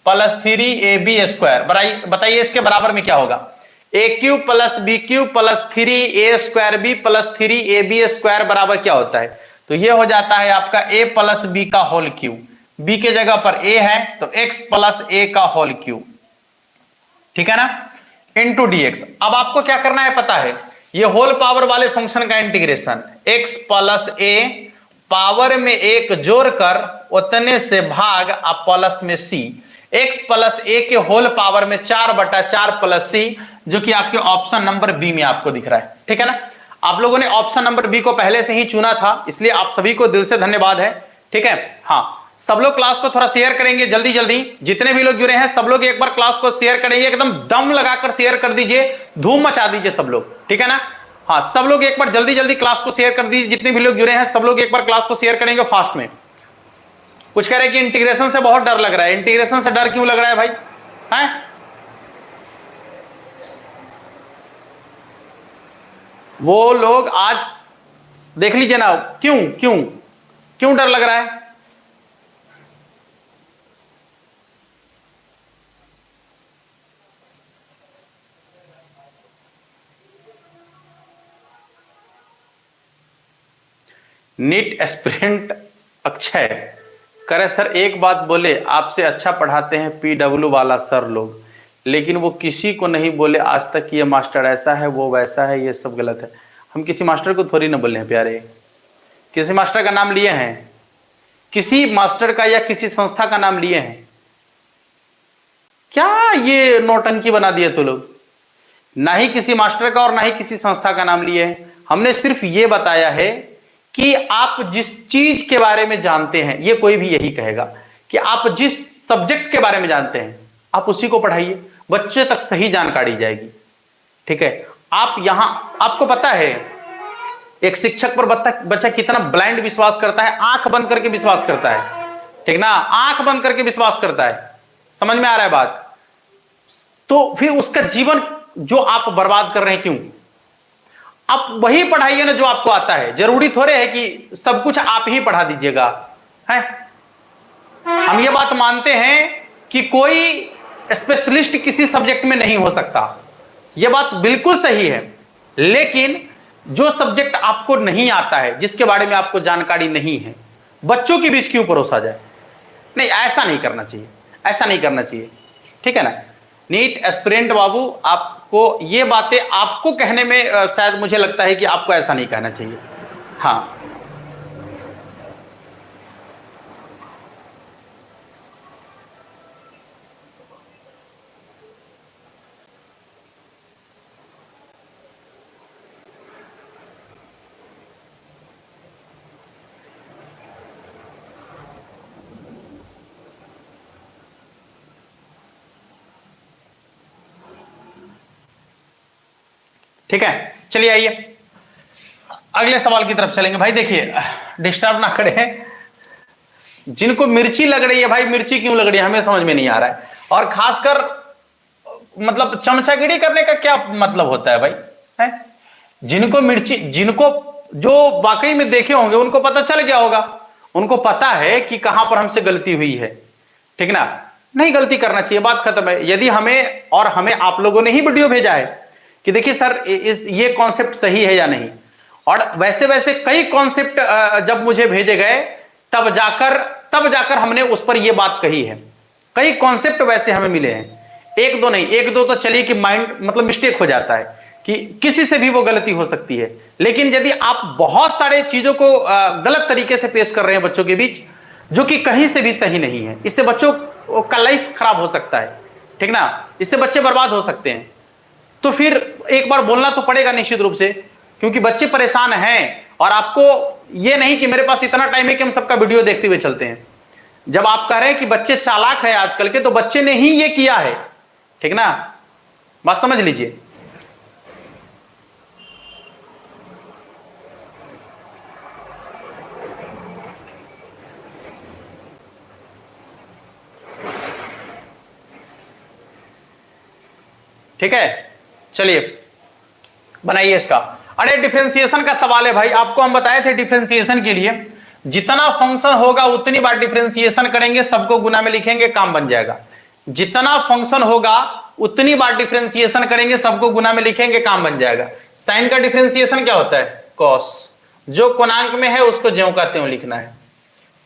plus 3ab square. बताइए इसके बराबर में क्या होगा? A cube plus B cube plus 3a square B plus 3ab square बराबर क्या होता है? तो ये हो जाता है आपका a प्लस बी का होल क्यूब। b के जगह पर a है तो x प्लस a का होल क्यूब, ठीक है ना, इंटू dx। अब आपको क्या करना है पता है? ये होल पावर वाले फंक्शन का integration x plus a power में एक जोड़कर उतने से भाग अब प्लस में c, x प्लस a के होल पावर में 4/4 प्लस c, जो कि आपके ऑप्शन नंबर बी में आपको दिख रहा है। ठीक है ना। आप लोगों ने ऑप्शन नंबर बी को पहले से ही चुना था, इसलिए आप सभी को दिल से धन्यवाद है। ठीक है। हाँ, सब लोग क्लास को थोड़ा शेयर करेंगे जल्दी जल्दी। जितने भी लोग जुड़े हैं सब लोग एक बार क्लास को शेयर करेंगे, एकदम दम लगाकर शेयर कर दीजिए, धूम मचा दीजिए सब लोग। ठीक है ना। हाँ, सब लोग एक बार जल्दी जल्दी क्लास को शेयर कर दीजिए। जितने भी लोग जुड़े हैं सब लोग एक बार क्लास को शेयर करेंगे फास्ट में। कुछ कह रहे हैं कि इंटीग्रेशन से बहुत डर लग रहा है। इंटीग्रेशन से डर क्यों लग रहा है भाई? हैं? वो लोग आज देख लीजिए ना, क्यों क्यों क्यों डर लग रहा है? नीट एस्पिरेंट अक्षय करे सर एक बात बोले, आपसे अच्छा पढ़ाते हैं पीडब्ल्यू वाला सर लोग, लेकिन वो किसी को नहीं बोले आज तक कि ये मास्टर ऐसा है वो वैसा है, ये सब गलत है। हम किसी मास्टर को थोड़ी ना बोले हैं प्यारे। किसी मास्टर का नाम लिए हैं? किसी मास्टर का या किसी संस्था का नाम लिए हैं क्या? ये नौटंकी बना दिए तो लोग। ना ही किसी मास्टर का और ना ही किसी संस्था का नाम लिए हैं। हमने सिर्फ ये बताया है कि आप जिस चीज के बारे में जानते हैं, ये कोई भी यही कहेगा कि आप जिस सब्जेक्ट के बारे में जानते हैं आप उसी को पढ़ाइए, बच्चे तक सही जानकारी जाएगी। ठीक है। आप यहां, आपको पता है एक शिक्षक पर बच्चा कितना ब्लाइंड विश्वास करता है, आंख बंद करके विश्वास करता है। ठीक ना, आंख बंद करके विश्वास करता है। समझ में आ रहा है बात? तो फिर उसका जीवन जो आप बर्बाद कर रहे हैं क्यों? आप वही पढ़ाइए ना जो आपको आता है। जरूरी थोड़े है कि सब कुछ आप ही पढ़ा दीजिएगा, है? हम ये बात मानते हैं कि कोई स्पेशलिस्ट किसी सब्जेक्ट में नहीं हो सकता, यह बात बिल्कुल सही है। लेकिन जो सब्जेक्ट आपको नहीं आता है, जिसके बारे में आपको जानकारी नहीं है, बच्चों के बीच क्यों परोसा जाए? नहीं, ऐसा नहीं करना चाहिए, ऐसा नहीं करना चाहिए। ठीक है ना। नीट एस्पिरेंट बाबू, आपको ये बातें आपको कहने में शायद मुझे लगता है कि आपको ऐसा नहीं कहना चाहिए। हाँ, ठीक है। चलिए आइए अगले सवाल की तरफ चलेंगे। भाई देखिए, डिस्टर्ब ना करें। जिनको मिर्ची लग रही है भाई, मिर्ची क्यों लग रही है हमें समझ में नहीं आ रहा है। और खासकर मतलब चमचागिरी करने का क्या मतलब होता है भाई? है जिनको मिर्ची, जिनको जो वाकई में देखे होंगे उनको पता चल गया होगा, उनको पता है कि कहां पर हमसे गलती हुई है, ठीक ना। नहीं गलती करना चाहिए, बात खत्म है। यदि हमें आप लोगों ने ही वीडियो भेजा है कि देखिए सर ये कॉन्सेप्ट सही है या नहीं, और वैसे वैसे कई कॉन्सेप्ट जब मुझे भेजे गए तब जाकर हमने उस पर यह बात कही है। कई कॉन्सेप्ट वैसे हमें मिले हैं, एक दो नहीं, एक दो तो चलिए कि माइंड मतलब मिस्टेक हो जाता है कि किसी से भी वो गलती हो सकती है, लेकिन यदि आप बहुत सारे चीजों को गलत तरीके से पेश कर रहे हैं बच्चों के बीच, जो कि कहीं से भी सही नहीं है, इससे बच्चों का लाइफ खराब हो सकता है, ठीक ना, इससे बच्चे बर्बाद हो सकते हैं। तो फिर एक बार बोलना तो पड़ेगा निश्चित रूप से, क्योंकि बच्चे परेशान हैं, और आपको ये नहीं कि मेरे पास इतना टाइम है कि हम सबका वीडियो देखते हुए चलते हैं। जब आप कह रहे हैं कि बच्चे चालाक है आजकल के, तो बच्चे ने ही ये किया है, ठीक ना, बात समझ लीजिए। ठीक है, चलिए बनाइए इसका। अरे डिफरेंशिएशन का सवाल है भाई, आपको हम बताए थे डिफरेंशिएशन के लिए जितना फंक्शन होगा उतनी बार डिफरेंशिएशन करेंगे, सबको गुना में लिखेंगे, काम बन जाएगा। जितना फंक्शन होगा उतनी बार डिफरेंशिएशन करेंगे, सबको गुना में लिखेंगे, काम बन जाएगा। साइन का डिफरेंशिएशन क्या होता है? कॉस। जो कोणांक में है उसको ज्यों का त्यों लिखना है,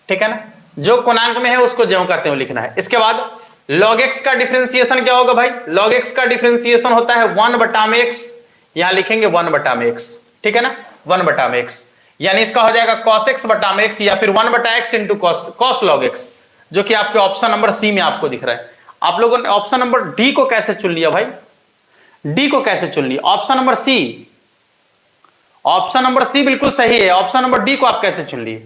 ठीक है ना, जो कोणांक में है उसको ज्यों का त्यों लिखना है। इसके बाद log x का डिफरेंशिएशन क्या होगा भाई? log x का डिफरेंशिएशन होता है 1/x, यहां लिखेंगे 1/x, ठीक है ना, 1/x, यानी इसका हो जाएगा cos x बटा में x, या फिर 1/x into cos log x, जो कि आपके ऑप्शन नंबर सी में आपको दिख रहा है। आप लोगों ने ऑप्शन नंबर डी को कैसे चुन लिया भाई? डी को कैसे चुन लिया? Option number C, option number C बिल्कुल सही है, ऑप्शन नंबर डी को आप कैसे चुन लिए?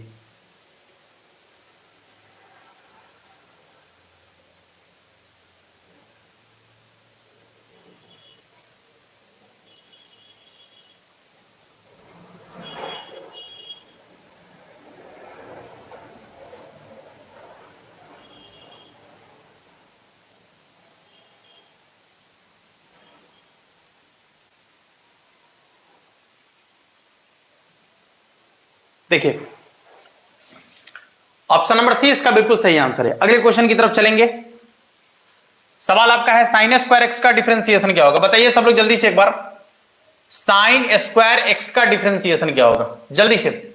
देखिए ऑप्शन नंबर सी इसका बिल्कुल सही आंसर है। अगले क्वेश्चन की तरफ चलेंगे। सवाल आपका है साइन स्क्वायर एक्स का डिफरेंशिएशन क्या होगा? बताइए सब लोग जल्दी से एक बार, साइन स्क्वायर एक्स का डिफरेंशिएशन क्या होगा? जल्दी से,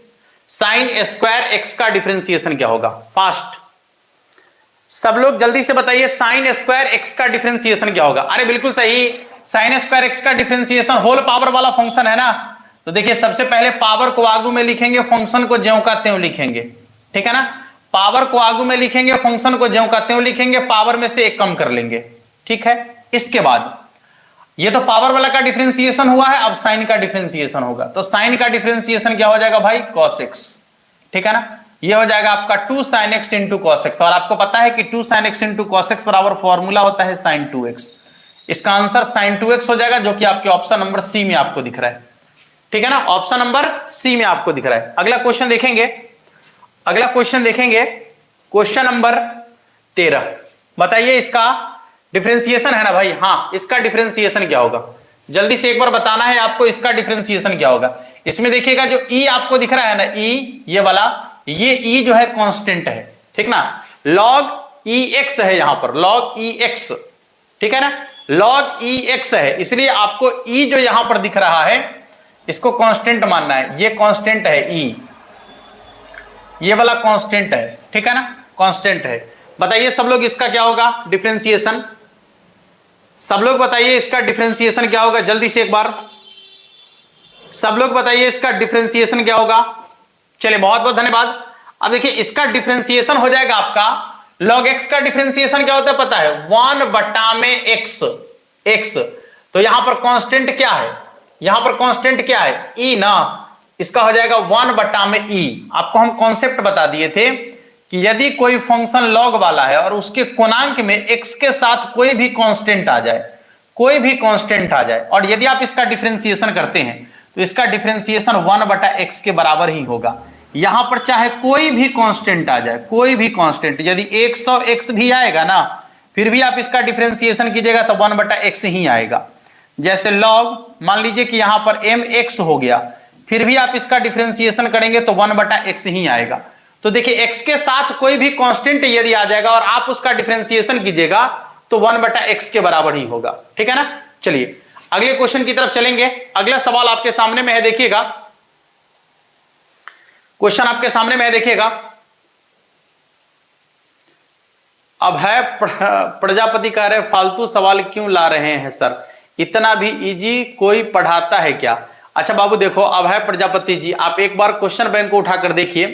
साइन स्क्वायर एक्स का डिफरेंशिएशन क्या होगा? फास्ट सब लोग जल्दी से बताइए, साइन स्क्वायर एक्स का डिफरेंशिएशन क्या होगा? अरे बिल्कुल सही, साइन स्क्वायर एक्स का डिफरेंशिएशन होल पावर वाला फंक्शन है ना, तो देखिए सबसे पहले पावर को आगू में लिखेंगे, फंक्शन को ज्यों का त्यों लिखेंगे, ठीक है ना, पावर को आगू में लिखेंगे, फंक्शन को ज्यों का त्यों लिखेंगे, पावर में से एक कम कर लेंगे, ठीक है। इसके बाद ये तो पावर वाला का डिफरेंशिएशन हुआ है, अब साइन का डिफरेंशिएशन होगा, तो साइन का डिफरेंशिएशन क्या हो जाएगा भाई? cos x, ठीक है ना, ये हो जाएगा आपका 2 sin x into cos x, और आपको पता है कि 2 sin x into cos x बराबर फॉर्मूला होता है sin 2x। इसका आंसर sin 2x हो जाएगा, जो कि आपके ऑप्शन नंबर सी में आपको दिख रहा है, ठीक है ना, ऑप्शन नंबर सी में आपको दिख रहा है। अगला क्वेश्चन देखेंगे, अगला क्वेश्चन देखेंगे, क्वेश्चन नंबर 13। बताइए इसका डिफरेंशिएशन है ना भाई? हाँ, इसका डिफरेंशिएशन क्या होगा? जल्दी से एक बार बताना है आपको, इसका डिफरेंशिएशन क्या होगा। इसमें देखिएगा जो ई आपको दिख रहा है ना, ई ये वाला, ये ई जो है कांस्टेंट है, ठीक ना, log एक्स है यहां पर, log एक्स, ठीक है ना, log एक्स है, इसलिए आपको ई जो यहां पर दिख रहा है इसको कांस्टेंट मानना है। ये कांस्टेंट है ई, ये वाला कांस्टेंट है, ठीक है ना, कांस्टेंट है। बताइए सब लोग इसका क्या होगा डिफरेंशिएशन? सब लोग बताइए इसका डिफरेंशिएशन क्या होगा? जल्दी से एक बार सब लोग बताइए इसका डिफरेंशिएशन क्या होगा? चलिए बहुत बहुत धन्यवाद। अब देखिए इसका डिफरेंशिएशन हो जाएगा आपका, log x का डिफरेंशिएशन क्या होता है पता है? 1/x, x, तो यहां पर कांस्टेंट क्या है? यहां पर कांस्टेंट क्या है? e ना, इसका हो जाएगा 1/e। आपको हम कॉन्सेप्ट बता दिए थे कि यदि कोई फंक्शन log वाला है और उसके कोणांक में x के साथ कोई भी कांस्टेंट आ जाए, कोई भी कांस्टेंट आ जाए, और यदि आप इसका डिफरेंशिएशन करते हैं तो इसका डिफरेंशिएशन 1/x के बराबर ही होगा। यहां पर चाहे कोई भी कांस्टेंट आ जाए, कोई भी कांस्टेंट, यदि 100x भी आएगा ना, फिर भी आप इसका डिफरेंशिएशन कीजिएगा तो 1/x ही आएगा। जैसे log, मान लीजिए कि यहां पर mx हो गया, फिर भी आप इसका डिफरेंशिएशन करेंगे तो 1/x ही आएगा। तो देखिए x के साथ कोई भी कांस्टेंट यदि आ जाएगा और आप उसका डिफरेंशिएशन कीजिएगा तो 1/x के बराबर ही होगा, ठीक है ना। चलिए अगले क्वेश्चन की तरफ चलेंगे। अगला सवाल आपके सामने में है, देखिएगा क्वेश्चन आपके सामने में है, देखिएगा। अब है प्रजापति कह रहे फालतू सवाल क्यों ला रहे हैं सर, इतना भी इजी कोई पढ़ाता है क्या। अच्छा बाबू देखो, अब है प्रजापति जी, आप एक बार क्वेश्चन बैंक को उठाकर देखिए।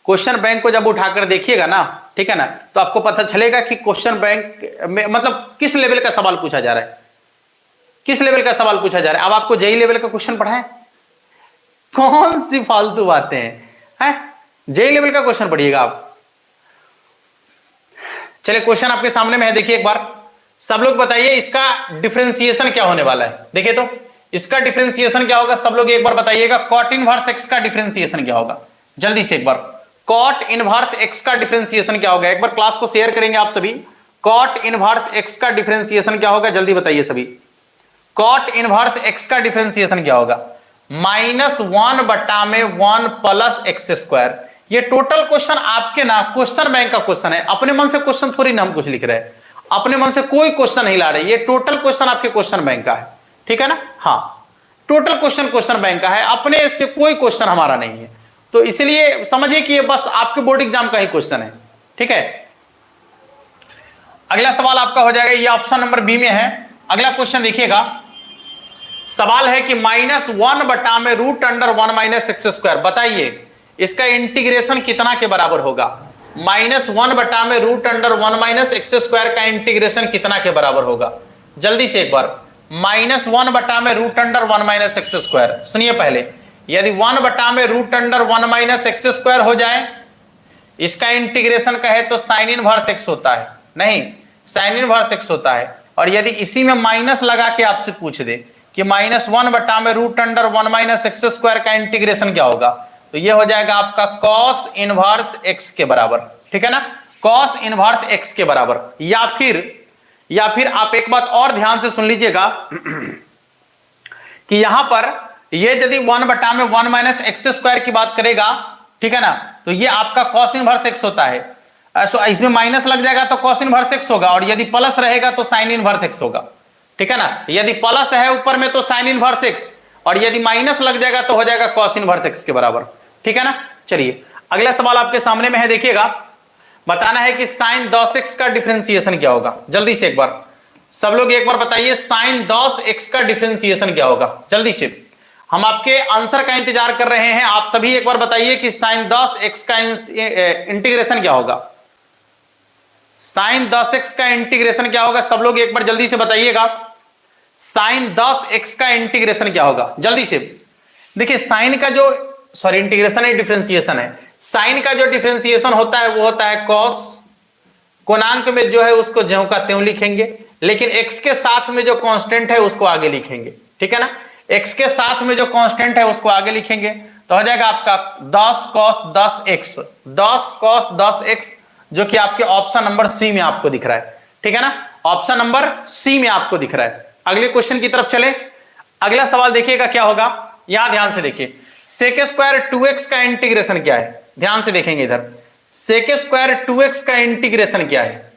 क्वेश्चन बैंक को जब उठाकर देखिएगा ना, ठीक है ना, तो आपको पता चलेगा कि क्वेश्चन बैंक में मतलब किस लेवल का सवाल पूछा जा रहा है, किस लेवल का सवाल पूछा जा रहा है। अब आपको जेई लेवल का क्वेश्चन पढ़ाएं, कौन सी फालतू बातें हैं, जेई लेवल का क्वेश्चन पढ़िएगा आप। चलिए क्वेश्चन आपके सामने में है, देखिए एक बार सब लोग बताइए इसका डिफरेंशिएशन क्या होने वाला है। देखिए तो इसका डिफरेंशिएशन क्या होगा, सब लोग एक बार बताइएगा। कॉट इनवर्स एक्स का डिफरेंशिएशन क्या होगा, जल्दी से एक बार। कॉट इनवर्स एक्स का डिफरेंशिएशन क्या होगा, एक बार क्लास को शेयर करेंगे आप सभी। कॉट इनवर्स एक्स का डिफरेंशिएशन क्या होगा, जल्दी बताइए सभी। कॉट इनवर्स एक्स का डिफरेंशिएशन क्या होगा, -1/1 + x²। ये टोटल क्वेश्चन आपके ना क्वेश्चन बैंक का क्वेश्चन है, अपने मन से क्वेश्चन थोड़ी ना हम कुछ लिख रहे हैं, अपने मन से कोई क्वेश्चन नहीं ला रहे, ये टोटल क्वेश्चन आपके क्वेश्चन बैंक का है, ठीक है ना। हाँ टोटल क्वेश्चन बैंक का है, अपने से कोई क्वेश्चन हमारा नहीं है। तो इसलिए समझिए कि ये बस आपके बोर्ड एग्जाम का ही क्वेश्चन है, ठीक है। अगला सवाल आपका हो जाएगा, ये ऑप्शन नंबर बी में है। अगला क्वेश्चन देखिएगा, सवाल है कि -1/√1 - x²। बताइए इसका इंटीग्रेशन कितना के बराबर होगा, -1/√1 - x² का इंटीग्रेशन कितना के बराबर होगा, जल्दी से एक बार। -1/√1 - x², सुनिए पहले, यदि 1/√1 - x² हो जाए, इसका इंटीग्रेशन कहे तो साइन इनवर्स x होता है, नहीं साइन इनवर्स x होता है। और यदि इसी में माइनस लगा के आपसे पूछ दे कि -1/√1 - x² का इंटीग्रेशन क्या होगा, तो ये हो जाएगा आपका cos इनवर्स x के बराबर, ठीक है ना, cos इनवर्स x के बराबर। या फिर आप एक बात और ध्यान से सुन लीजिएगा कि यहां पर ये यदि 1/1 - x² की बात करेगा, ठीक है ना, तो ये आपका cos इनवर्स x होता है। इसमें माइनस लग जाएगा तो cos इनवर्स x होगा, और यदि प्लस रहेगा तो साइन इनवर्स x होगा, ठीक है ना। यदि प्लस है ऊपर में तो साइन इनवर्स x, और यदि माइनस लग जाएगा तो हो जाएगा cos इनवर्स x के बराबर, ठीक है ना। चलिए अगला सवाल आपके सामने में है, देखिएगा। बताना है कि sin 10x का डिफरेंशिएशन क्या होगा, जल्दी से एक बार सब लोग एक बार बताइए sin 10x का डिफरेंशिएशन क्या होगा, जल्दी से। हम आपके आंसर का इंतजार कर रहे हैं, आप सभी एक बार बताइए कि sin 10x का इंटीग्रेशन क्या होगा, sin 10x का इंटीग्रेशन क्या होगा, सब लोग एक बार जल्दी से बताइएगा। sin 10x का इंटीग्रेशन क्या होगा, जल्दी से। देखिए साइन का जो इंटीग्रेशन है, डिफरेंशिएशन है। साइन का जो डिफरेंशिएशन होता है वो होता है cos, कोणांक में जो है उसको ज्यों का त्यों लिखेंगे, लेकिन x के साथ में जो कांस्टेंट है उसको आगे लिखेंगे, ठीक है ना। x के साथ में जो कांस्टेंट है उसको आगे लिखेंगे, तो हो जाएगा आपका 10 cos 10x, 10 cos 10x, जो कि आपके ऑप्शन नंबर सी में आपको दिख रहा है, ठीक है ना, ऑप्शन नंबर सी में आपको दिख रहा है। अगले क्वेश्चन की तरफ चले। अगला सवाल देखिएगा क्या होगा, यहां ध्यान से देखिए। sec² 2x का इंटीग्रेशन क्या है, ध्यान से देखेंगे इधर। sec² 2x का इंटीग्रेशन क्या है,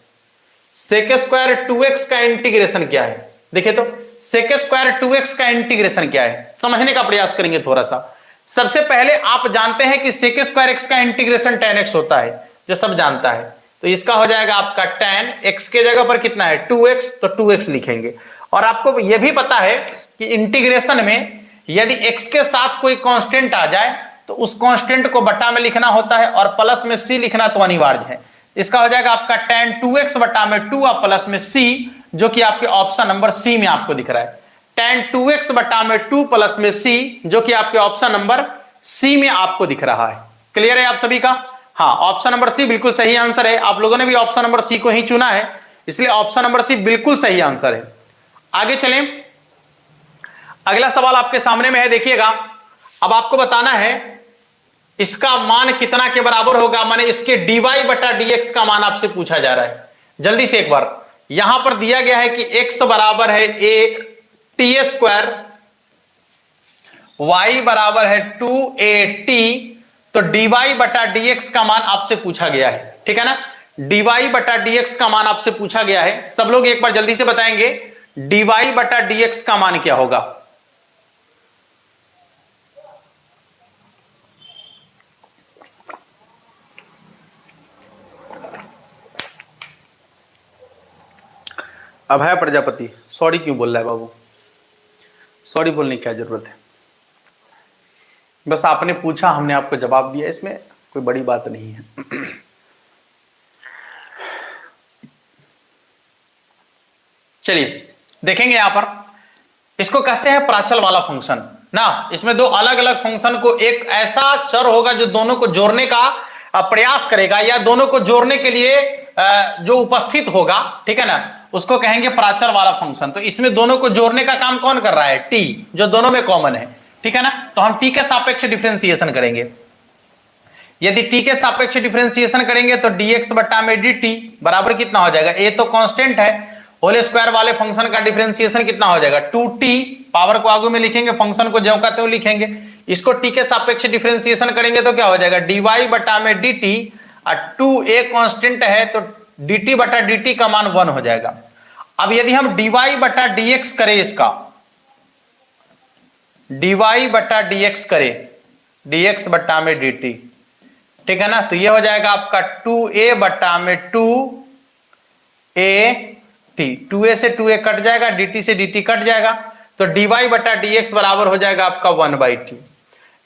sec² 2x का इंटीग्रेशन क्या है, देखिए तो sec² 2x का इंटीग्रेशन क्या है, समझने का प्रयास करेंगे थोड़ा सा। सबसे पहले आप जानते हैं कि sec² x का इंटीग्रेशन tan x होता है, जो सब जानता है। तो इसका हो जाएगा आपका tan x के जगह पर कितना है 2x, तो 2x लिखेंगे। और आपको यह भी पता है कि इंटीग्रेशन में यदि x के साथ कोई कांस्टेंट आ जाए तो उस कांस्टेंट को बटा में लिखना होता है, और प्लस में c लिखना तो अनिवार्य है। इसका हो जाएगा आपका tan 2x बटा में 2 और प्लस में c, जो कि आपके ऑप्शन नंबर सी में आपको दिख रहा है। tan 2x बटा में 2 प्लस में c, जो कि आपके ऑप्शन नंबर सी में आपको दिख रहा है। क्लियर है आप सभी का? हाँ, ऑप्शन नंबर सी बिल्कुल सही आंसर है। आप लोगों ने भी ऑप्शन नंबर सी को ही चुना है, इसलिए ऑप्शन नंबर सी बिल्कुल सही आंसर है। आगे चलें, अगला सवाल आपके सामने में है, देखिएगा। अब आपको बताना है इसका मान कितना के बराबर होगा, माने इसके dy बटा dx का मान आपसे पूछा जा रहा है। जल्दी से एक बार, यहां पर दिया गया है कि x बराबर है 1 t² y बराबर है 2at, तो dy बटा dx का मान आपसे पूछा गया है, ठीक है ना। dy बटा dx का मान आपसे पूछा गया है। सब लोग एक बार जल्दी से बताएंगे dy बटा dx का मान क्या होगा। अभय प्रजापति, सॉरी क्यों बोल रहा है बाबू, सॉरी बोलने की क्या जरूरत है, बस आपने पूछा हमने आपको जवाब दिया, इसमें कोई बड़ी बात नहीं है। चलिए देखेंगे यहां पर, इसको कहते हैं प्राचल वाला फंक्शन ना। इसमें दो अलग अलग फंक्शन को, एक ऐसा चर होगा जो दोनों को जोड़ने का प्रयास करेगा या दोनों को जोड़ने के लिए जो उपस्थित होगा, ठीक है ना, उसको कहेंगे प्राचल वाला फंक्शन। तो इसमें दोनों को जोड़ने का काम कौन कर रहा है, टी, जो दोनों में कॉमन है, ठीक है ना। तो हम टी के सापेक्ष डिफरेंशिएशन करेंगे। यदि टी के सापेक्ष डिफरेंशिएशन करेंगे तो dx बटा में dt बराबर कितना हो जाएगा, ए तो कांस्टेंट है, होल स्क्वायर वाले फंक्शन का डिफरेंशिएशन कितना हो जाएगा 2t, पावर को आगे में लिखेंगे, फंक्शन को ज्यों का त्यों लिखेंगे। इसको t के सापेक्ष डिफरेंशिएशन करेंगे तो क्या हो जाएगा dy बटा में dt, और 2a कांस्टेंट है तो dt बटा dt का मान 1 हो जाएगा। अब यदि हम dy बटा dx करें, इसका dy बटा dx करें, dx बटा में dt, ठीक है ना, तो ये हो जाएगा आपका 2a बटा में 2at, 2a से 2a कट जाएगा, dt से dt कट जाएगा, तो dy बटा dx बराबर हो जाएगा आपका 1/t।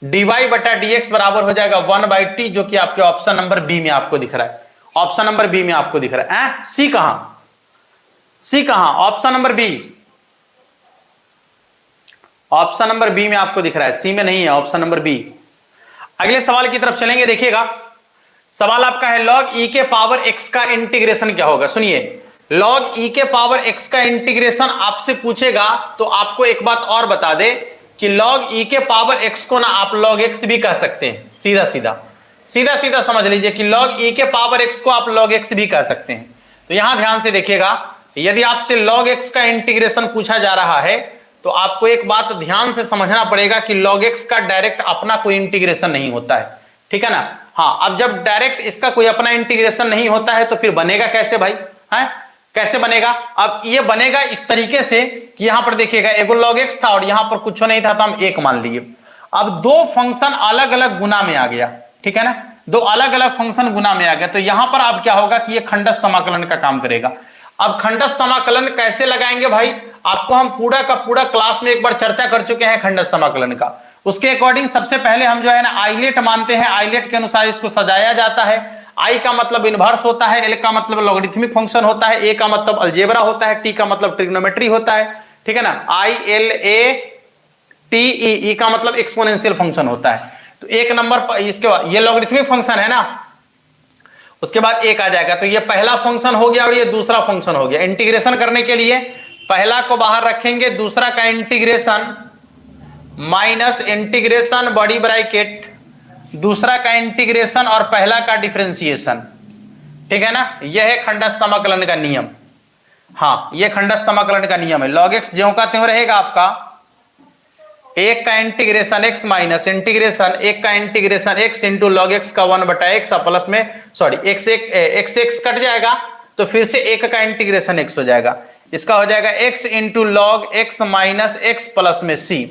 dy बटा dx बराबर हो जाएगा 1/t, जो कि आपके ऑप्शन नंबर बी में आपको दिख रहा है। ऑप्शन नंबर बी में आपको दिख रहा है। सी कहां, सी कहां, option number B, option number B में आपको दिख रहा है, सी में नहीं है, ऑप्शन नंबर बी। अगले सवाल की तरफ चलेंगे, देखिएगा सवाल आपका है log e के पावर x का इंटीग्रेशन क्या होगा। सुनिए, log e के पावर x का इंटीग्रेशन आपसे पूछेगा तो आपको एक बात और बता दे कि log e के पावर x को ना आप log x भी कह सकते हैं, सीधा सीधा सीधा सीधा समझ लीजिए कि log e के पावर x को आप log x भी कह सकते हैं। तो यहां ध्यान से देखिएगा, यदि आपसे log x का इंटीग्रेशन पूछा जा रहा है तो आपको एक बात ध्यान से समझना पड़ेगा कि log x का डायरेक्ट अपना कोई इंटीग्रेशन नहीं होता है, ठीक है ना। हाँ, अब जब डायरेक्ट इसका कोई अपना इंटीग्रेशन नहीं होता है तो फिर बनेगा कैसे भाई, है कैसे बनेगा। अब ये बनेगा इस तरीके से कि यहां पर देखिएगा एगो log x था और यहां पर कुछ नहीं था तो हम 1 मान लिए। अब दो फंक्शन अलग अलग गुना में आ गया, ठीक है ना, दो अलग अलग फंक्शन गुना में आ गया, तो यहां पर अब क्या होगा कि ये खंडस समाकलन का काम करेगा। अब खंडस समाकलन कैसे लगाएंगे भाई, आपको हम पूरा का पूरा क्लास में एक बार चर्चा कर चुके हैं खंडस समाकलन का। उसके अकॉर्डिंग सबसे पहले हम जो है ना आइलेट मानते हैं, आइलेट के अनुसार इसको सजाया जाता है। आई का मतलब इनवर्स होता है, एल का मतलब लॉगरिथमिक फंक्शन होता है, ए का मतलब अलजेब्रा होता है, टी का मतलब ट्रिग्नोमेट्री होता है, ठीक है ना, I L A T E का मतलब एक्सपोनेंशियल फंक्शन होता है। तो एक नंबर पर इसके बाद ये लॉगरिथमिक फंक्शन है ना, उसके बाद एक आ जाएगा, तो ये पहला फंक्शन हो गया और ये दूसरा फंक्शन हो गया। इंटीग्रेशन करने के लिए पहला को बाहर रखेंगे, दूसरा का इंटीग्रेशन माइनस इंटीग्रेशन बड़ी ब्रैकेट, दूसरा का इंटीग्रेशन और पहला का डिफरेंशिएशन, ठीक है ना। यह है खंडस समाकलन का नियम। हाँ, यह खंडस समाकलन का नियम है। log x ज्यों का त्यों रहेगा आपका, एक का इंटीग्रेशन x माइनस इंटीग्रेशन एक का integration x into log x का 1/x प्लस में सॉरी x कट जाएगा तो फिर से एक का इंटीग्रेशन x हो जाएगा, इसका हो जाएगा x into log x minus x plus में c,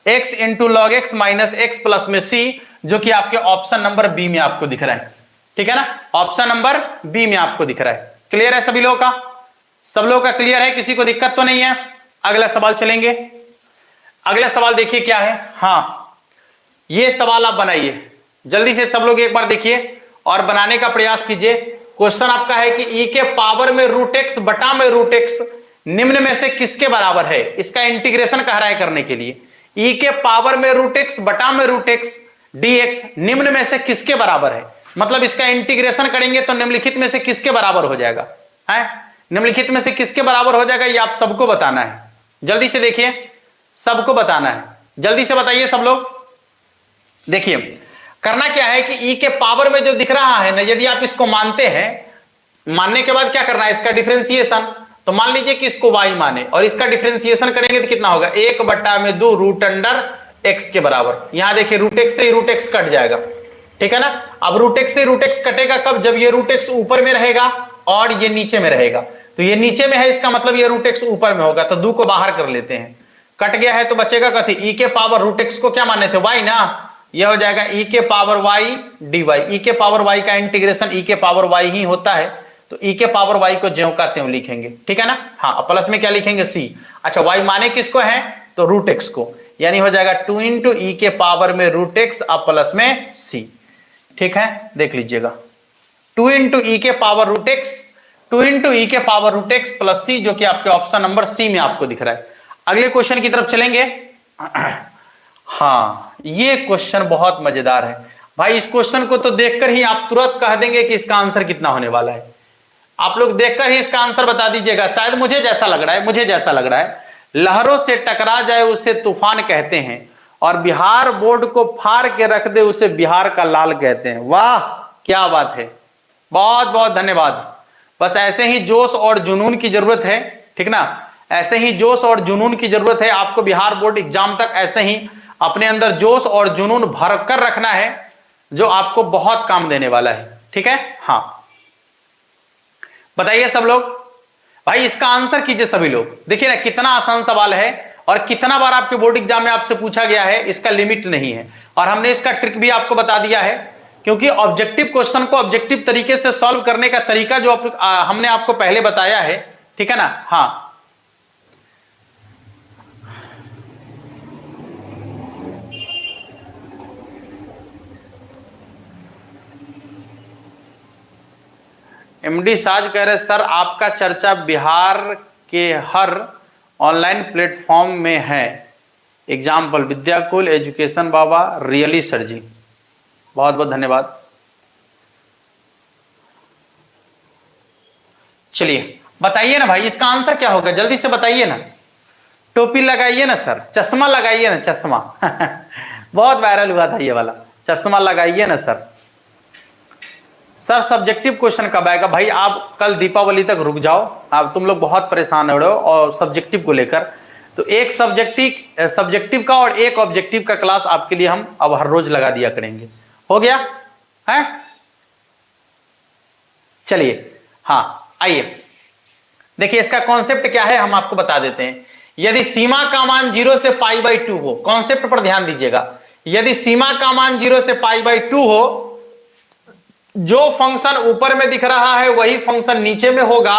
x into log x minus x plus में c, जो कि आपके ऑप्शन नंबर बी में आपको दिख रहा है, ठीक है ना, ऑप्शन नंबर बी में आपको दिख रहा है। क्लियर है सभी लोगों का, सब लोगों का क्लियर है, किसी को दिक्कत तो नहीं है। अगला सवाल चलेंगे, अगला सवाल देखिए क्या है। हाँ, ये सवाल आप बनाइए जल्दी से, सब लोग एक बार देखिए और बनाने का प्रयास कीजिए। क्वेश्चन आपका है कि e के पावर में रूट एक्स बटा में रूट एक्स निम्न में से किसके बराबर है। इसका इंटीग्रेशन कह रहा है करने के लिए, e के पावर में रूट एक्स बटा में रूट एक्स dx निम्न में से किसके बराबर है, मतलब इसका इंटीग्रेशन करेंगे तो निम्नलिखित में से किसके बराबर हो जाएगा, है निम्नलिखित में से किसके बराबर हो जाएगा, ये आप सबको बताना है। जल्दी से देखिए, सबको बताना है, जल्दी से बताइए सब लोग। देखिए करना क्या है कि e के पावर में जो दिख रहा है ना, यदि आप इसको मानते हैं, मानने के बाद क्या करना है, इसका डिफरेंशिएशन। तो मान लीजिए कि इसको y माने और इसका डिफरेंशिएशन करेंगे तो कितना होगा, 1/2 रूट अंडर एक्स के बराबर। यहां देखिए रूट एक्स से रूट एक्स कट जाएगा, ठीक है ना। अब रूट एक्स से रूट एक्स कटेगा कब, जब ये रूट एक्स ऊपर में रहेगा और ये नीचे में रहेगा। तो ये नीचे में है, इसका मतलब ये रूट एक्स ऊपर में होगा, तो 2 को बाहर कर लेते हैं, कट गया है तो बचेगा कथी, ई के पावर रूट एक्स को क्या माने थे, वाई ना, यह हो जाएगा ई के पावर वाई डी वाई। ई के पावर वाई का इंटीग्रेशन ई के पावर वाई ही होता है, तो ई के पावर वाई को ज्यों का त्यों लिखेंगे, ठीक है ना। हाँ, प्लस में क्या लिखेंगे, सी। अच्छा, वाई माने किसको है, तो रूट एक्स को, यानी हो जाएगा 2 इंटू ई के पावर में रूट एक्स अब प्लस में सी, ठीक है। देख लीजिएगा 2 इंटू ई के पावर रूट एक्स, 2 इंटू ई के पावर रूट एक्स प्लस सी, जो कि आपके ऑप्शन नंबर सी में आपको दिख रहा है। अगले क्वेश्चन की तरफ चलेंगे। हाँ, ये क्वेश्चन बहुत मजेदार है भाई। इस क्वेश्चन को तो देखकर ही आप तुरंत कह देंगे कि इसका आंसर कितना होने वाला है। आप लोग देखकर ही इसका आंसर बता दीजिएगा। शायद मुझे जैसा लग रहा है, लहरों से टकरा जाए उसे तूफान कहते हैं, और बिहार बोर्ड को फाड़ के रख दे उसे बिहार का लाल कहते हैं। वाह, क्या बात है, बहुत बहुत धन्यवाद। बस ऐसे ही जोश और जुनून की जरूरत है, ठीक ना, ऐसे ही जोश और जुनून की जरूरत है आपको। बिहार बोर्ड एग्जाम तक ऐसे ही अपने अंदर जोश और जुनून भर कर रखना है, जो आपको बहुत काम देने वाला है, ठीक है। हाँ, बताइए सब लोग, भाई इसका आंसर कीजिए सभी लोग। देखिए ना कितना आसान सवाल है, और कितना बार आपके बोर्ड एग्जाम में आपसे पूछा गया है, इसका लिमिट नहीं है। और हमने इसका ट्रिक भी आपको बता दिया है, क्योंकि ऑब्जेक्टिव क्वेश्चन को ऑब्जेक्टिव तरीके से सॉल्व करने का तरीका जो हमने आपको पहले बताया है, ठीक है ना। हाँ, एमडी साज कह रहे सर आपका चर्चा बिहार के हर ऑनलाइन प्लेटफॉर्म में है, एग्जाम्पल विद्याकुल, एजुकेशन बाबा, रियली सर जी, बहुत बहुत धन्यवाद। चलिए बताइए ना भाई, इसका आंसर क्या होगा, जल्दी से बताइए ना। टोपी लगाइए ना सर, चश्मा लगाइए ना, चश्मा बहुत वायरल हुआ था ये वाला, चश्मा लगाइए ना सर। सर सब्जेक्टिव क्वेश्चन कब आएगा, भाई आप कल दीपावली तक रुक जाओ, आप तुम लोग बहुत परेशान हो रहे हो और सब्जेक्टिव को लेकर। तो एक सब्जेक्टिव का और एक ऑब्जेक्टिव का क्लास आपके लिए हम अब हर रोज लगा दिया करेंगे, हो गया है। चलिए हाँ, आइए देखिए इसका कॉन्सेप्ट क्या है, हम आपको बता देते हैं। यदि सीमा का मान 0 से π/2 हो, कॉन्सेप्ट पर ध्यान दीजिएगा, यदि सीमा का मान 0 से π/2 हो, जो फंक्शन ऊपर में दिख रहा है वही फंक्शन नीचे में होगा,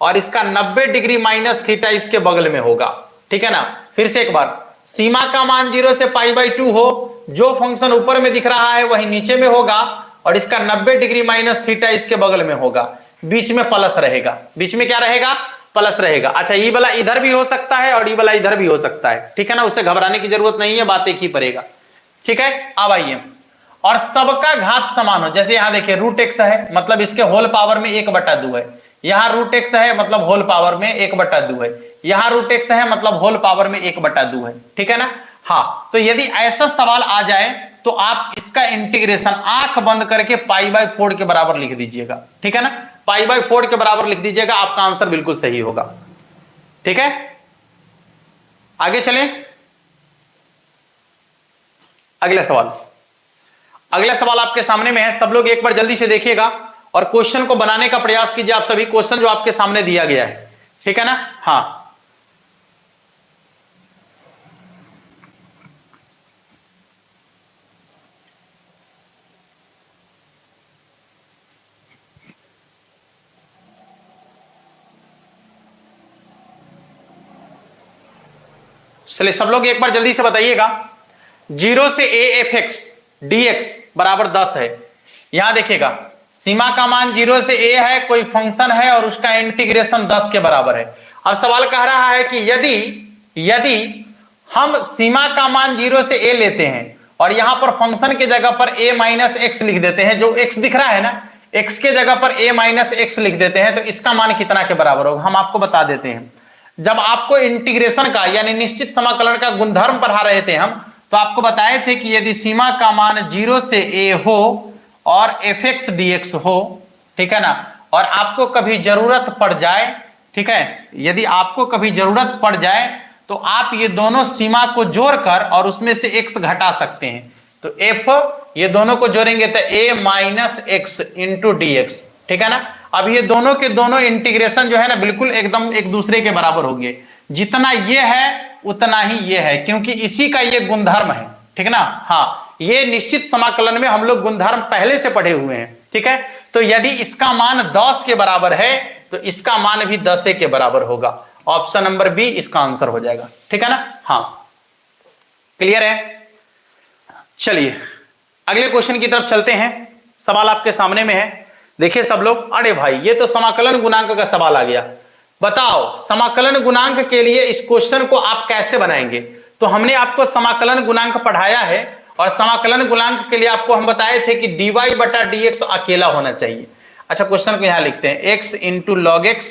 और इसका 90 डिग्री माइनस थीटा इसके बगल में होगा, ठीक है ना। फिर से एक बार, सीमा का मान 0 से π/2 हो, जो फंक्शन ऊपर में दिख रहा है वही नीचे में होगा, और इसका 90 डिग्री माइनस थीटा इसके बगल में होगा, बीच में प्लस रहेगा। बीच में क्या रहेगा, प्लस रहेगा। अच्छा, ये वाला इधर भी हो सकता है और ये वाला इधर भी हो सकता है, ठीक है ना, उसे घबराने की जरूरत नहीं है, बात एक ही पड़ेगा, ठीक है। अब आइए, और सबका घात समान हो, जैसे यहां देखिए रूट एक्स है, मतलब इसके होल पावर में 1/2 है, यहां रूट एक्स है मतलब होल पावर में 1/2 है, यहां रूट एक्स है मतलब होल पावर में 1/2 है, ठीक है ना। हाँ, तो यदि ऐसा सवाल आ जाए तो आप इसका इंटीग्रेशन आंख बंद करके π/4 के बराबर लिख दीजिएगा, ठीक है ना, π/4 के बराबर लिख दीजिएगा, आपका आंसर बिल्कुल सही होगा, ठीक है। आगे चलें, अगला सवाल। अगला सवाल आपके सामने में है, सब लोग एक बार जल्दी से देखिएगा और क्वेश्चन को बनाने का प्रयास कीजिए। आप सभी क्वेश्चन जो आपके सामने दिया गया है, ठीक है ना। हाँ, चलिए सब लोग एक बार जल्दी से बताइएगा। 0 से a f x dx बराबर 10 है। यहां देखिएगा सीमा का मान 0 से a है, कोई फंक्शन है और उसका इंटीग्रेशन 10 के बराबर है। अब सवाल कह रहा है कि यदि हम सीमा का मान 0 से a लेते हैं और यहां पर फंक्शन के जगह पर a माइनस एक्स लिख देते हैं, जो x दिख रहा है ना, x के जगह पर a माइनस एक्स लिख देते हैं, तो इसका मान कितना के बराबर होगा, हम आपको बता देते हैं। जब आपको इंटीग्रेशन का यानी निश्चित समाकलन का गुणधर्म पढ़ा रहे थे हम, तो आपको बताए थे कि यदि सीमा का मान 0 से a हो और fx dx हो, ठीक है ना, और आपको कभी जरूरत पड़ जाए, ठीक है, यदि आपको कभी जरूरत पड़ जाए तो आप ये दोनों सीमा को जोड़कर और उसमें से x घटा सकते हैं। तो f ये दोनों को जोड़ेंगे तो a minus x into D x, ठीक है ना। अब ये दोनों के दोनों इंटीग्रेशन जो है ना बिल्कुल एकदम एक दूसरे के बराबर होंगे, जितना ये है उतना ही ये है, क्योंकि इसी का ये गुणधर्म है, ठीक है ना। हाँ, ये निश्चित समाकलन में हम लोग गुणधर्म पहले से पढ़े हुए हैं, ठीक है। तो यदि इसका मान 10 के बराबर है तो इसका मान भी 10 के बराबर होगा। ऑप्शन नंबर बी इसका आंसर हो जाएगा, ठीक है ना। हाँ, क्लियर है। चलिए अगले क्वेश्चन की तरफ चलते हैं। सवाल आपके सामने में है, देखिए सब लोग। अरे भाई ये तो समाकलन गुणांक का सवाल आ गया। बताओ समाकलन गुणांक के लिए इस क्वेश्चन को आप कैसे बनाएंगे। तो हमने आपको समाकलन गुणांक पढ़ाया है और समाकलन गुणांक के लिए आपको हम बताए थे कि dy बटा dx अकेला होना चाहिए। अच्छा, क्वेश्चन को यहां लिखते हैं, x into log x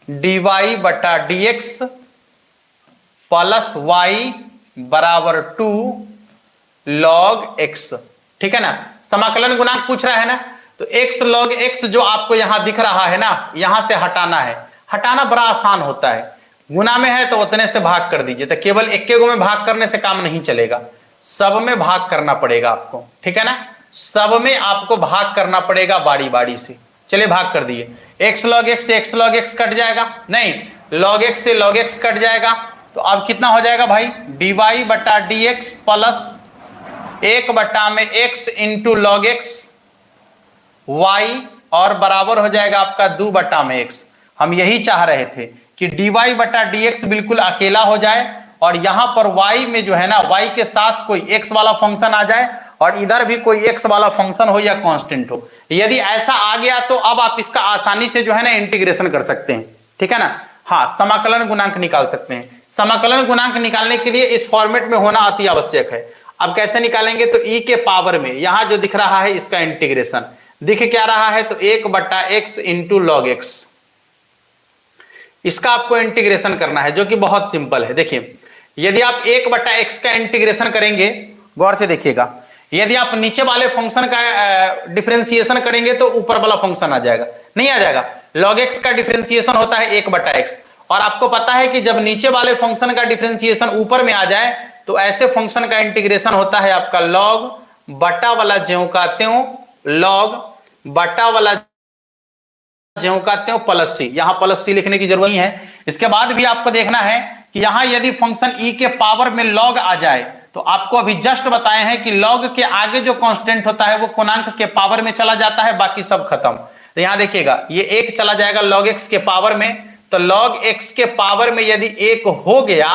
dy बटा dx प्लस y बराबर 2 लॉग x, ठीक है ना। समाकलन गुणांक पूछ रहा है ना, तो x लॉग x जो आपको यहां दिख रहा है ना, यहां से हटाना है। हटाना बड़ा आसान होता है, गुना में है तो उतने से भाग कर दीजिए। तो केवल एक में भाग करने से काम नहीं चलेगा, सब में भाग करना पड़ेगा आपको, ठीक है ना। सब में आपको भाग करना पड़ेगा बारी बारी से। चलिए भाग कर दिए, x लॉग x से x लॉग x कट जाएगा, नहीं log x से log x कट जाएगा। तो अब कितना हो जाएगा भाई, dy बटा dx प्लस 1 बटा में x into log x y और बराबर हो जाएगा आपका 2 बटा में x। हम यही चाह रहे थे कि dy बटा dx बिल्कुल अकेला हो जाए और यहां पर y में जो है ना, y के साथ कोई x वाला फंक्शन आ जाए और इधर भी कोई x वाला फंक्शन हो या कांस्टेंट हो। यदि ऐसा आ गया तो अब आप इसका आसानी से जो है ना इंटीग्रेशन कर सकते हैं, ठीक है ना। हाँ, समाकलन गुणांक निकाल सकते हैं। समाकलन गुणांक निकालने के लिए इस फॉर्मेट में होना अति आवश्यक है। अब कैसे निकालेंगे, तो e के पावर में यहां जो दिख रहा है इसका इंटीग्रेशन दिख क्या रहा है, तो 1 बटा एक्स इंटू लॉग एक्स, इसका आपको इंटीग्रेशन करना है, जो कि बहुत सिंपल है। देखिए यदि आप 1 बटा एक्स का इंटीग्रेशन करेंगे, गौर से देखिएगा, यदि आप नीचे वाले फंक्शन का डिफरेंशिएशन करेंगे तो ऊपर वाला फंक्शन आ जाएगा, नहीं आ जाएगा। log x का डिफरेंशिएशन होता है 1 बटा एक्स, और आपको पता है कि जब नीचे वाले फंक्शन का डिफरेंशिएशन ऊपर में आ जाए तो ऐसे फंक्शन का इंटीग्रेशन होता है आपका log बटा वाला ज्यों का त्यों, log बटा वाला ज्यों का त्यों प्लस सी। यहां प्लस सी लिखने की जरूरत नहीं है। इसके बाद भी आपको देखना है कि यहां यदि फंक्शन e के पावर में log आ जाए, तो आपको अभी जस्ट बताए हैं कि log के आगे जो कांस्टेंट होता है वो पूर्णांक के पावर में चला जाता है, बाकी सब खत्म। तो यहां देखिएगा ये 1 चला जाएगा log x के पावर में, तो log x के पावर में यदि 1 हो गया,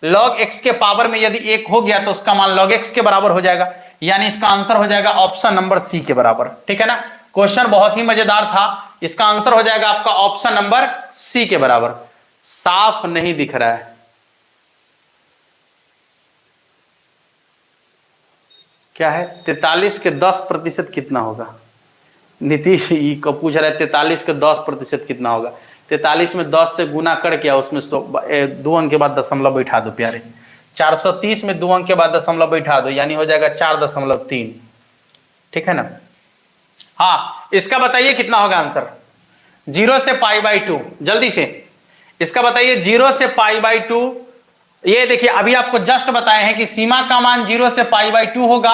log x के पावर में यदि 1 हो गया तो उसका मान log x के बराबर हो जाएगा, यानी इसका आंसर हो जाएगा ऑप्शन नंबर सी के बराबर, ठीक है ना। क्वेश्चन बहुत ही मजेदार था, इसका आंसर हो जाएगा आपका ऑप्शन नंबर सी के बराबर। साफ नहीं दिख रहा है, क्या है 43 के 10% कितना होगा। नीतीश ई को पूछ रहा है 43 के 10% कितना होगा। 43 में 10 से गुना करके उसमें 2 अंक के बाद दशमलव बैठा दो प्यारे। 430 में 2 अंक के बाद दशमलव बैठा दो, यानी हो जाएगा 4.3, ठीक है ना। हाँ, इसका बताइए कितना होगा आंसर, 0 से π/2, जल्दी से इसका बताइए 0 से π/2। ये देखिए अभी आपको जस्ट बताए हैं कि सीमा का मान 0 से π/2 होगा,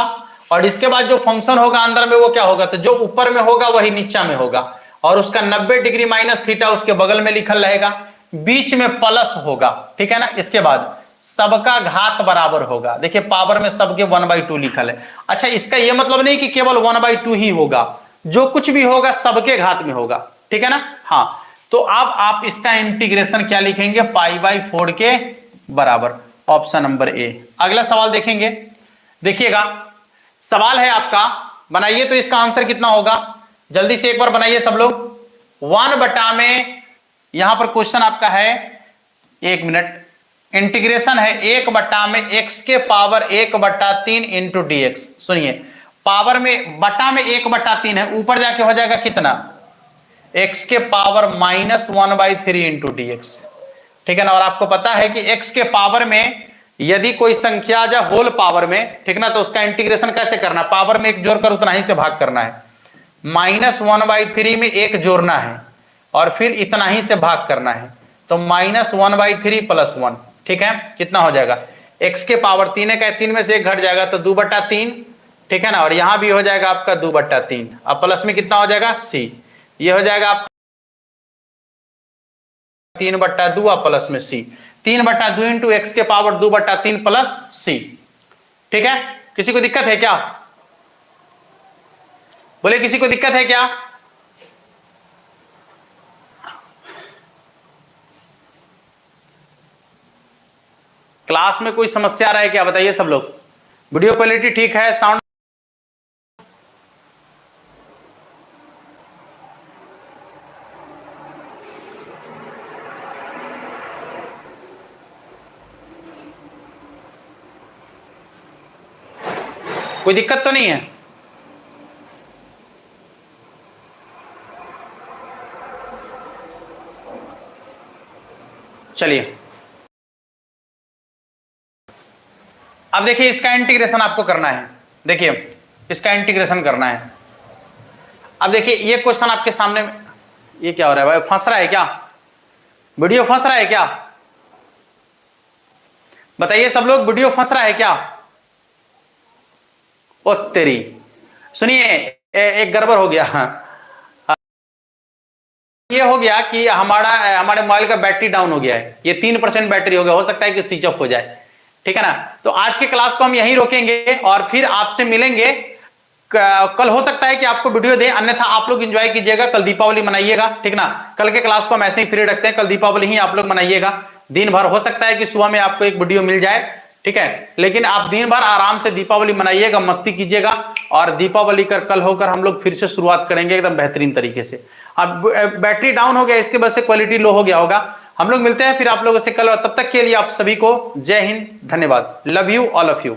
और इसके बाद जो फंक्शन होगा अंदर में वो क्या होगा, तो जो ऊपर में होगा वही नीचा में होगा, और उसका 90 डिग्री माइनस थीटा उसके बगल में लिखल रहेगा, बीच में प्लस होगा, ठीक है ना। इसके बाद सबका घात बराबर होगा, देखिए पावर में सबके 1/2 लिखल है। अच्छा, इसका यह मतलब नहीं कि केवल 1/2 ही होगा, जो कुछ भी होगा सबके घात में होगा, ठीक है ना। हाँ, तो अब आप इसका इंटीग्रेशन क्या लिखेंगे, π/4 के बराबर, ऑप्शन नंबर ए। अगला सवाल देखेंगे, देखिएगा सवाल है आपका, बनाइए तो इसका आंसर कितना होगा, जल्दी से एक बार बनाइए सब लोग। 1 बटा में यहां पर क्वेश्चन आपका है, 1 मिनट, इंटीग्रेशन है 1 बटा में x के पावर 1/3 इंटू dx। सुनिए, पावर में बटा में 1/3 है, ऊपर जाके हो जाएगा कितना, x के पावर -1/3 इंटू dx, ठीक है ना। और आपको पता है कि x के पावर में यदि कोई संख्या आ जाए होल पावर में, ठीक ना, तो उसका इंटीग्रेशन कैसे करना, पावर में 1 जोड़कर उतना ही से भाग करना है, -1/3 में 1 जोड़ना है और फिर इतना ही से भाग करना है। तो -1/3 + 1, ठीक है, कितना हो जाएगा, x के पावर 3 है, 3 में से 1 घट जाएगा तो 2/3, ठीक है ना, और यहां भी हो जाएगा आपका 2/3, अब प्लस में कितना हो जाएगा c, ये हो जाएगा आपका 3/2 और प्लस में c, 3/2 इंटू x के पावर 2/3 प्लस c, ठीक है। किसी को दिक्कत है क्या, बोले किसी को दिक्कत है क्या? क्लास में कोई समस्या आ रहा है क्या, बताइए सब लोग। वीडियो क्वालिटी ठीक है, साउंड कोई दिक्कत तो नहीं है? चलिए अब देखिए इसका इंटीग्रेशन आपको करना है, देखिए इसका इंटीग्रेशन करना है। अब देखिए ये क्वेश्चन आपके सामने, ये क्या हो रहा है भाई, फंस रहा है क्या, वीडियो फंस रहा है क्या, बताइए सब लोग, वीडियो फंस रहा है क्या? ओ तेरी, सुनिए एक गड़बड़ हो गया, ये हो गया कि हमारे मोबाइल का बैटरी डाउन हो गया है, ये 3% बैटरी हो गया, हो सकता है कि स्विच ऑफ हो जाए, ठीक है ना। तो आज के क्लास को हम यहीं रोकेंगे और फिर आपसे मिलेंगे कल, हो सकता है कि आपको वीडियो दे, अन्यथा आप लोग एंजॉय कीजिएगा, कल दीपावली मनाइएगा, ठीक ना। कल के क्लास को हम ऐसे ही फ्री रखते हैं, कल दीपावली ही आप लोग मनाइएगा दिन भर, हो सकता है कि सुबह में आपको एक वीडियो मिल जाए, ठीक है, लेकिन आप दिन भर आराम से दीपावली मनाइएगा, मस्ती कीजिएगा, और दीपावली कल होकर हम लोग फिर से शुरुआत करेंगे एकदम बेहतरीन तरीके से। अब बैटरी डाउन हो गया, इसके वजह से क्वालिटी लो हो गया होगा। हम लोग मिलते हैं फिर आप लोगों से कल, और तब तक के लिए आप सभी को जय हिंद, धन्यवाद, love you all of you.